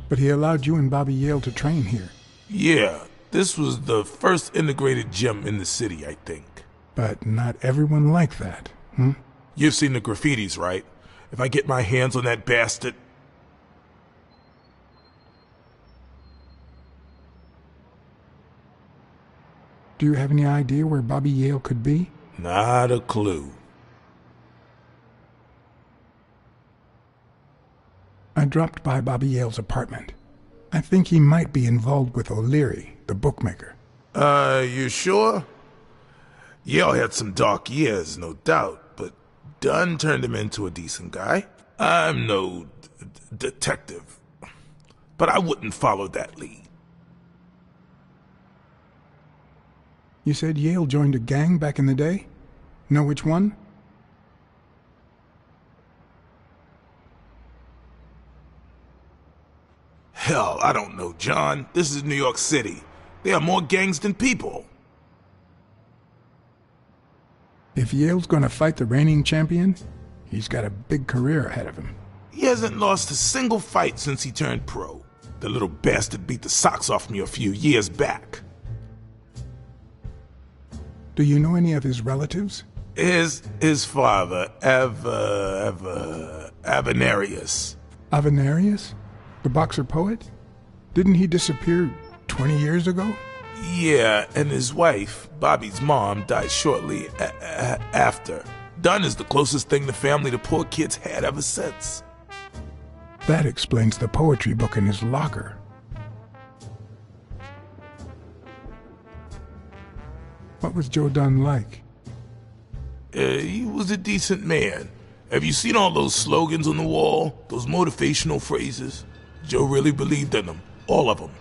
but he allowed you and Bobby Yale to train here. Yeah, this was the first integrated gym in the city, I think. But not everyone liked that, hmm? You've seen the graffitis, right? If I get my hands on that bastard... Do you have any idea where Bobby Yale could be? Not a clue. I dropped by Bobby Yale's apartment. I think he might be involved with O'Leary, the bookmaker. You sure? Yale had some dark years, no doubt, but Dunn turned him into a decent guy. I'm no detective, but I wouldn't follow that lead. You said Yale joined a gang back in the day? Know which one? Hell, I don't know, John. This is New York City. There are more gangs than people. If Yale's gonna fight the reigning champion, he's got a big career ahead of him. He hasn't lost a single fight since he turned pro. The little bastard beat the socks off me a few years back. Do you know any of his relatives? His father, Avenarius. Avenarius? The boxer poet? Didn't he disappear 20 years ago? Yeah, and his wife, Bobby's mom, died shortly after. Dunn is the closest thing the family to poor kids had ever since. That explains the poetry book in his locker. What was Joe Dunn like? He was a decent man. Have you seen all those slogans on the wall? Those motivational phrases? Joe really believed in them. All of them.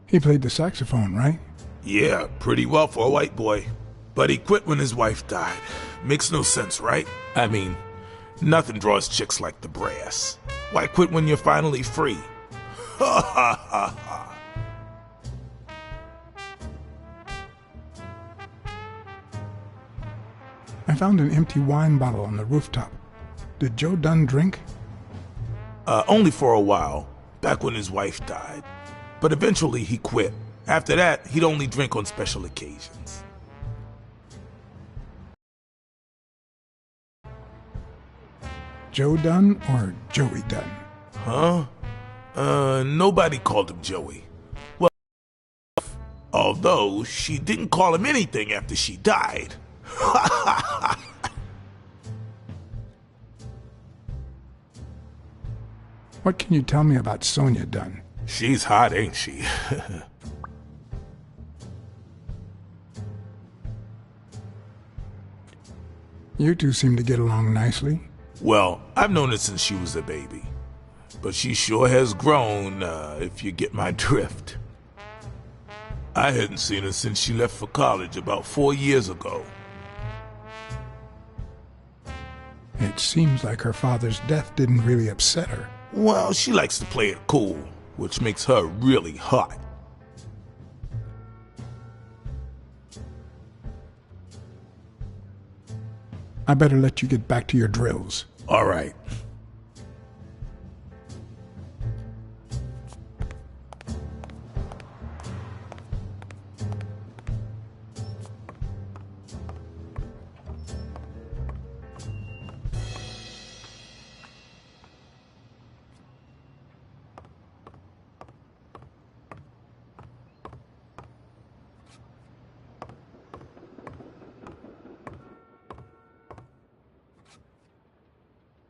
He played the saxophone, right? Yeah, pretty well for a white boy. But he quit when his wife died. Makes no sense, right? I mean, nothing draws chicks like the brass. Why quit when you're finally free? Ha ha ha ha. I found an empty wine bottle on the rooftop. Did Joe Dunn drink? Only for a while, back when his wife died. But eventually he quit. After that, he'd only drink on special occasions. Joe Dunn or Joey Dunn? Huh? Nobody called him Joey. Well, although she didn't call him anything after she died. What can you tell me about Sonia Dunn? She's hot, ain't she? You two seem to get along nicely. Well, I've known her since she was a baby. But she sure has grown, if you get my drift. I hadn't seen her since she left for college about 4 years ago. It seems like her father's death didn't really upset her. Well, she likes to play it cool, which makes her really hot. I better let you get back to your drills. All right.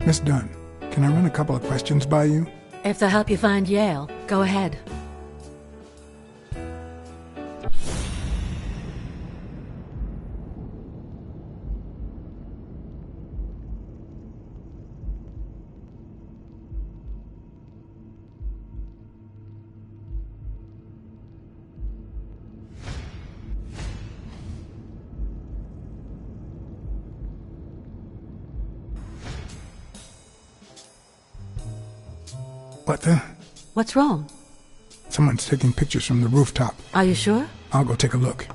Miss Dunn, can I run a couple of questions by you? If they'll help you find Yale, go ahead. What the? What's wrong? Someone's taking pictures from the rooftop. Are you sure? I'll go take a look.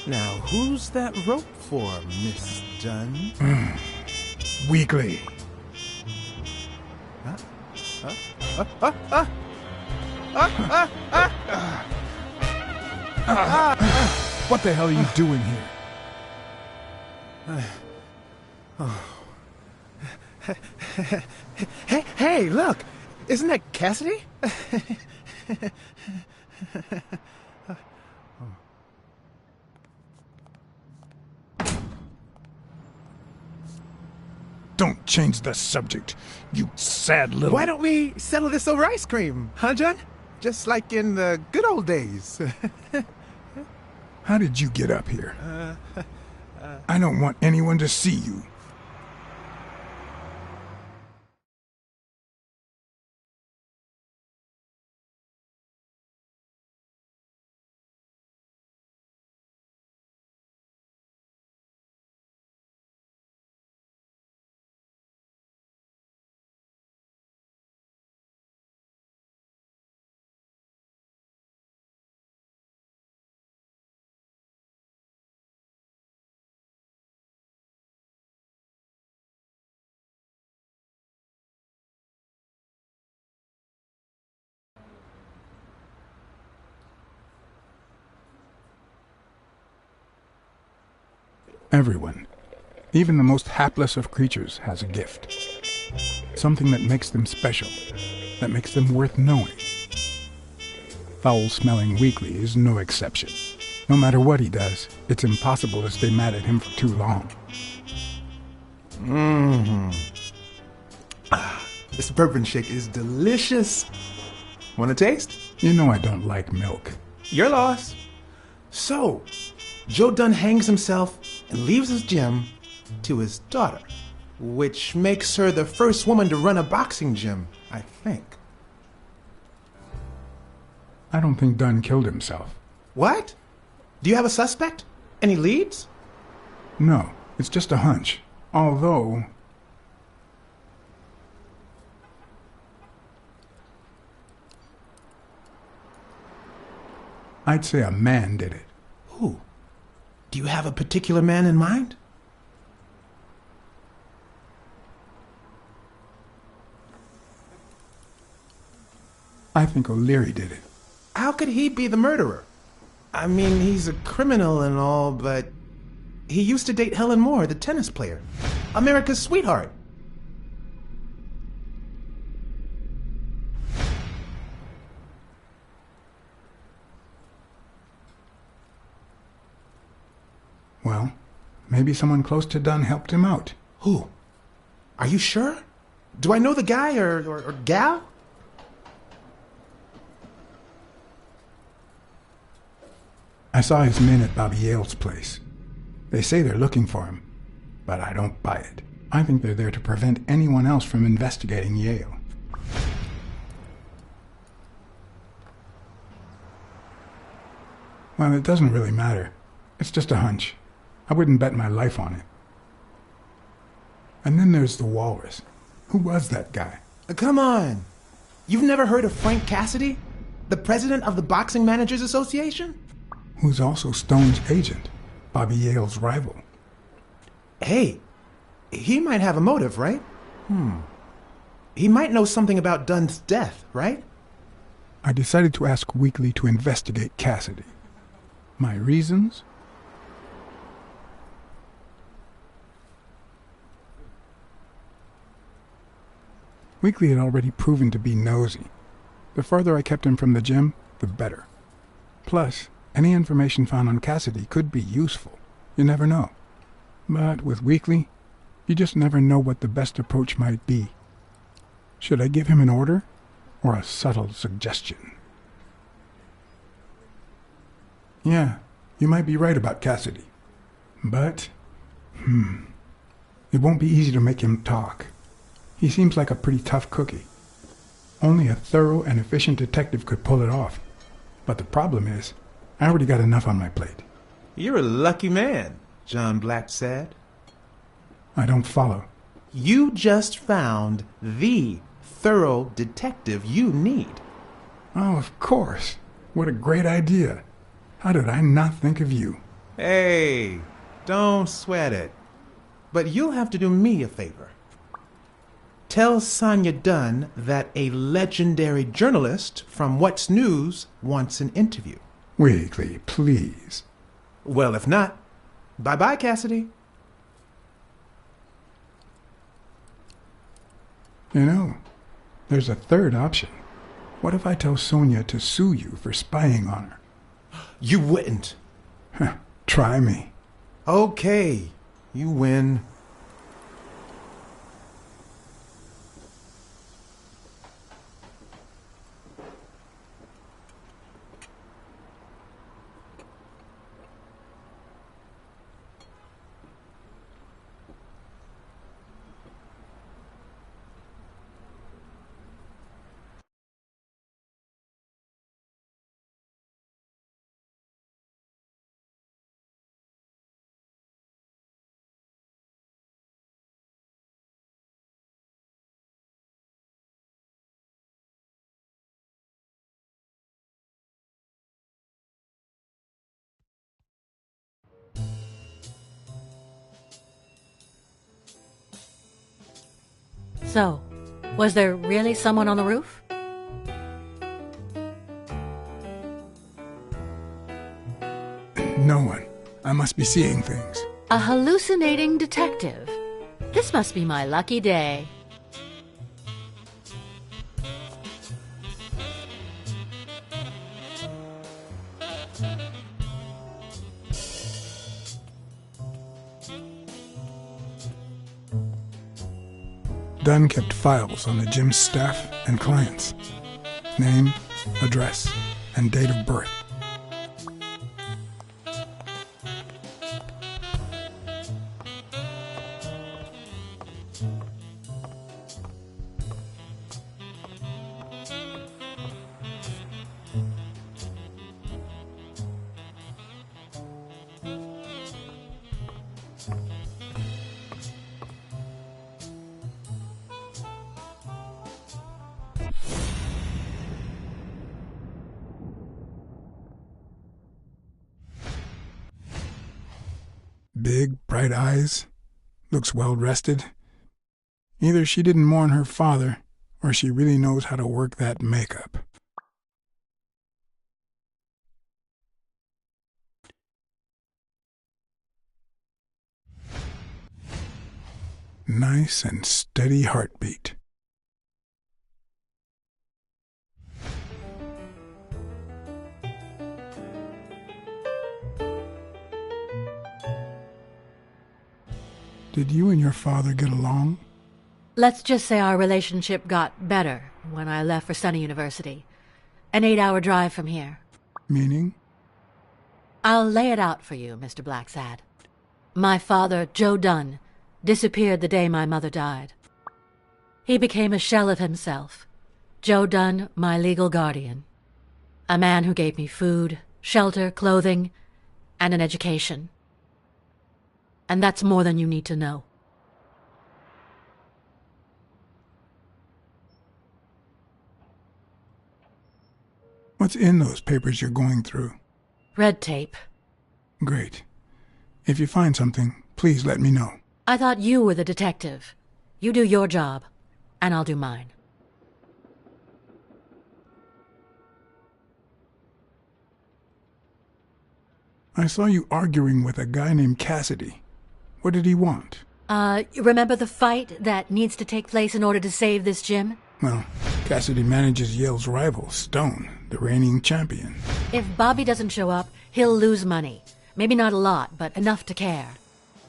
Now, who's that rope for, Miss Dunn? Weekly. What the hell are you doing here? Hey, look! Isn't that Cassidy? Don't change the subject, you sad little... Why don't we settle this over ice cream, huh, John? Just like in the good old days. How did you get up here? I don't want anyone to see you. Everyone, even the most hapless of creatures, has a gift. Something that makes them special, that makes them worth knowing. Foul-smelling Weekly is no exception. No matter what he does, it's impossible to stay mad at him for too long. This bourbon shake is delicious. Want a taste? You know I don't like milk. Your loss. So, Joe Dunn hangs himself and leaves his gym to his daughter, which makes her the first woman to run a boxing gym, I think. I don't think Dunn killed himself. What? Do you have a suspect? Any leads? No, it's just a hunch. Although... I'd say a man did it. Who? Do you have a particular man in mind? I think O'Leary did it. How could he be the murderer? I mean, he's a criminal and all, but he used to date Helen Moore, the tennis player. America's sweetheart. Well, maybe someone close to Dunn helped him out. Who? Are you sure? Do I know the guy or gal? I saw his men at Bobby Yale's place. They say they're looking for him, but I don't buy it. I think they're there to prevent anyone else from investigating Yale. Well, it doesn't really matter. It's just a hunch. I wouldn't bet my life on it. And then there's the Walrus. Who was that guy? Come on. You've never heard of Frank Cassidy? The president of the Boxing Managers Association? Who's also Stone's agent, Bobby Yale's rival. Hey, he might have a motive, right? He might know something about Dunn's death, right? I decided to ask Weekly to investigate Cassidy. My reasons? Weekly had already proven to be nosy. The further I kept him from the gym, the better. Plus, any information found on Cassidy could be useful. You never know. But with Weekly, you just never know what the best approach might be. Should I give him an order or a subtle suggestion? Yeah, you might be right about Cassidy. But, it won't be easy to make him talk. He seems like a pretty tough cookie. Only a thorough and efficient detective could pull it off. But the problem is, I already got enough on my plate. You're a lucky man, John Blacksad. I don't follow. You just found the thorough detective you need. Oh, of course. What a great idea. How did I not think of you? Hey, don't sweat it. But you'll have to do me a favor. Tell Sonia Dunn that a legendary journalist from What's News wants an interview. Weekly, please. Well, if not, bye-bye, Cassidy. You know, there's a third option. What if I tell Sonia to sue you for spying on her? You wouldn't. Try me. Okay, you win. So, was there really someone on the roof? No one. I must be seeing things. A hallucinating detective. This must be my lucky day. Dunn kept files on the gym's staff and clients. Name, address, and date of birth. Big, bright eyes. Looks well rested. Either she didn't mourn her father, or she really knows how to work that makeup. Nice and steady heartbeat. Did you and your father get along? Let's just say our relationship got better when I left for Sunny University. An 8-hour drive from here. Meaning? I'll lay it out for you, Mr. Blacksad. My father, Joe Dunn, disappeared the day my mother died. He became a shell of himself. Joe Dunn, my legal guardian. A man who gave me food, shelter, clothing, and an education. And that's more than you need to know. What's in those papers you're going through? Red tape. Great. If you find something, please let me know. I thought you were the detective. You do your job, and I'll do mine. I saw you arguing with a guy named Cassidy. What did he want? Remember the fight that needs to take place in order to save this gym? Well, Cassidy manages Yale's rival, Stone, the reigning champion. If Bobby doesn't show up, he'll lose money. Maybe not a lot, but enough to care.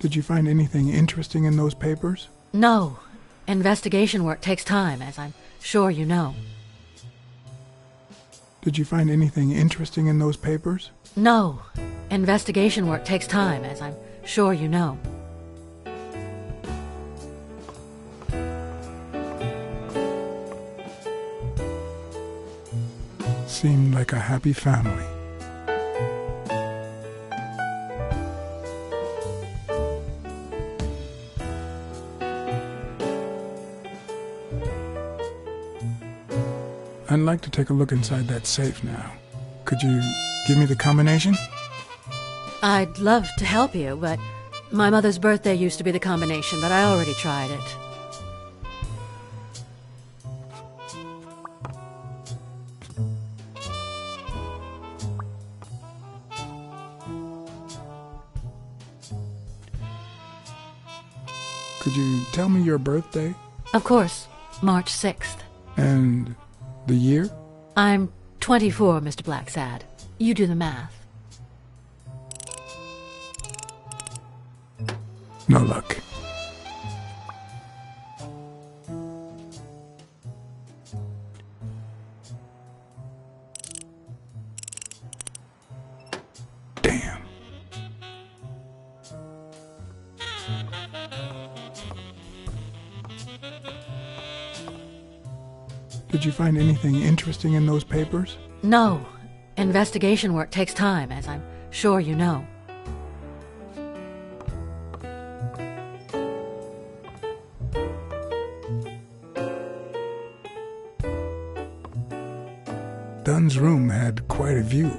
Did you find anything interesting in those papers? No. Investigation work takes time, as I'm sure you know. Did you find anything interesting in those papers? No. Investigation work takes time, as I'm sure you know. Seemed like a happy family. I'd like to take a look inside that safe now. Could you give me the combination? I'd love to help you, but my mother's birthday used to be the combination, but I already tried it. Could you tell me your birthday? Of course, March 6th. And the year? I'm 24, Mr. Blacksad. You do the math. No luck. Damn. Did you find anything interesting in those papers? No. Investigation work takes time, as I'm sure you know. Dunn's room had quite a view.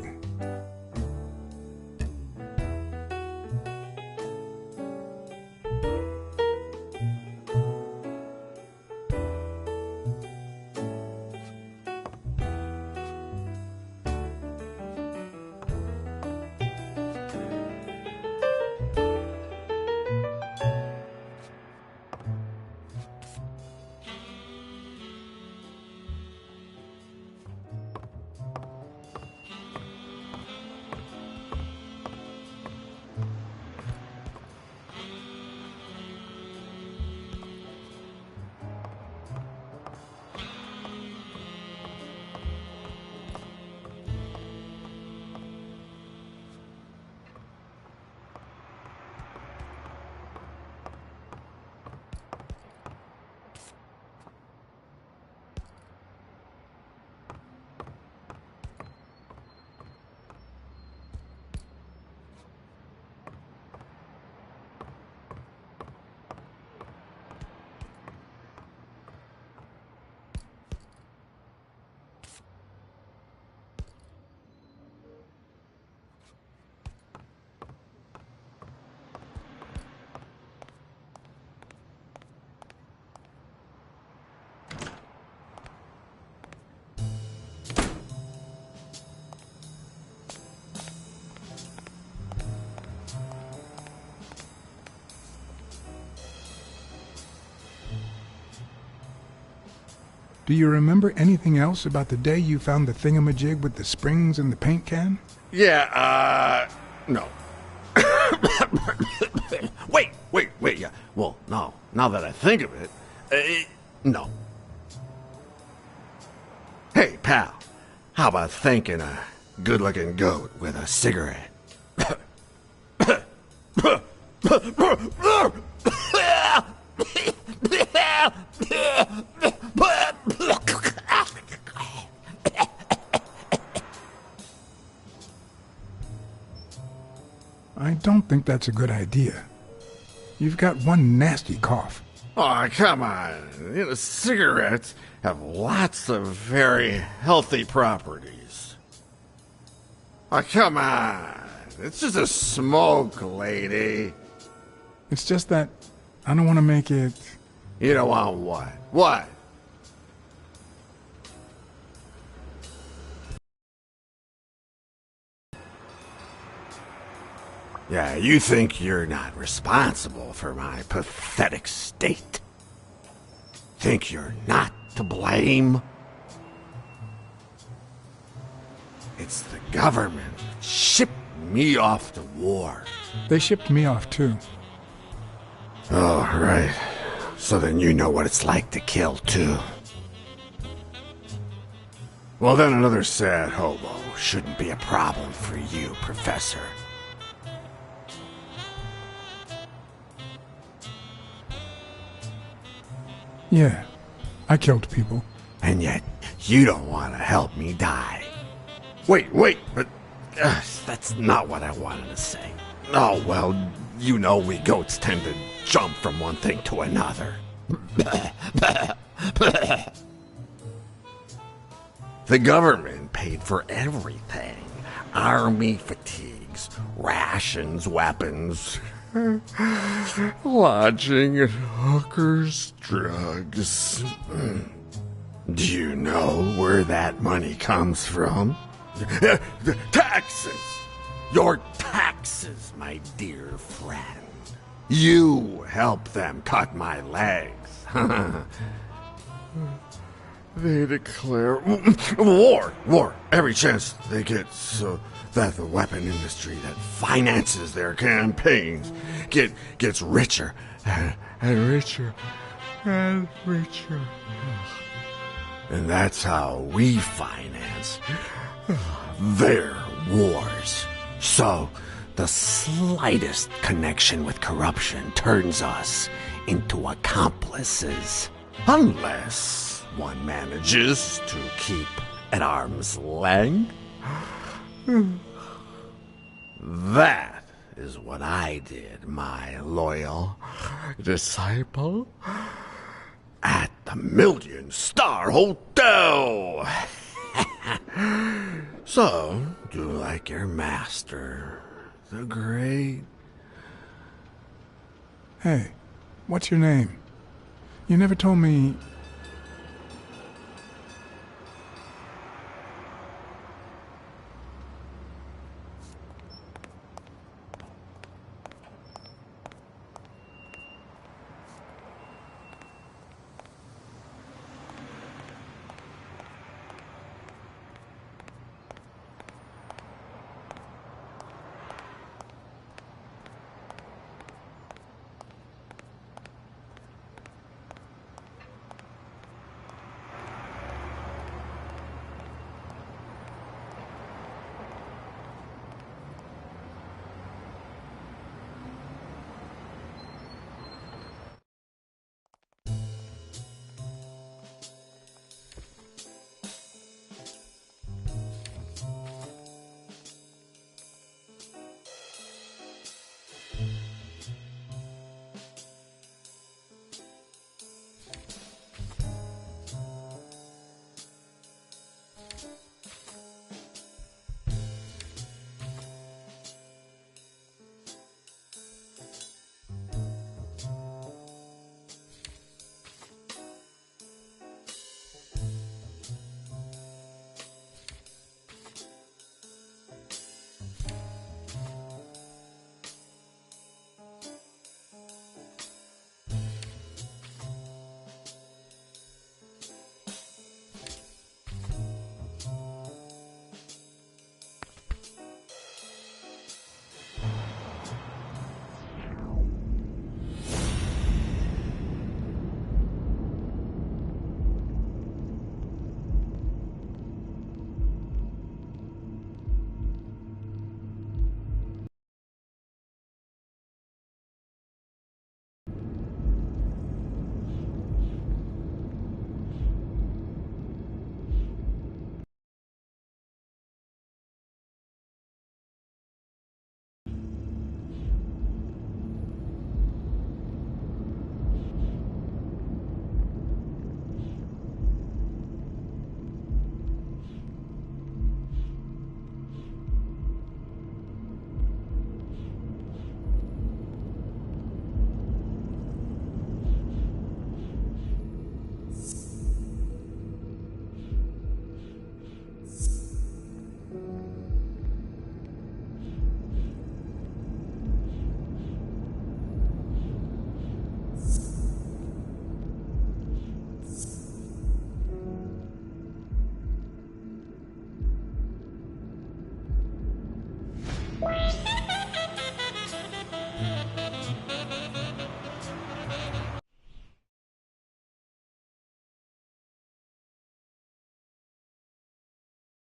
Do you remember anything else about the day you found the thingamajig with the springs and the paint can? Yeah, no. Wait, yeah. Well, no. Now that I think of it, no. Hey, pal, how about thanking a good-looking goat with a cigarette? I don't think that's a good idea. You've got one nasty cough. Oh, come on. You know, cigarettes have lots of very healthy properties. Oh, come on. It's just a smoke, lady. It's just that I don't want to make it... You don't want what? What? Yeah, you think you're not responsible for my pathetic state? Think you're not to blame? It's the government that shipped me off to war. They shipped me off, too. Oh, right. So then you know what it's like to kill, too. Well, then another sad hobo shouldn't be a problem for you, Professor. Yeah, I killed people. And yet, you don't want to help me die. Wait, but that's not what I wanted to say. Oh, well, you know we goats tend to jump from one thing to another. The government paid for everything. Army fatigues, rations, weapons, lodging at hookers, drugs. Do you know where that money comes from? Taxes! Your taxes, my dear friend. You help them cut my legs. They declare war every chance they get, so that the weapon industry that finances their campaigns gets richer and richer and richer. And that's how we finance their wars. So the slightest connection with corruption turns us into accomplices. Unless one manages to keep at arm's length. That is what I did, my loyal disciple, at the Million-Star Hotel. So, do like your master, the great... Hey, what's your name? You never told me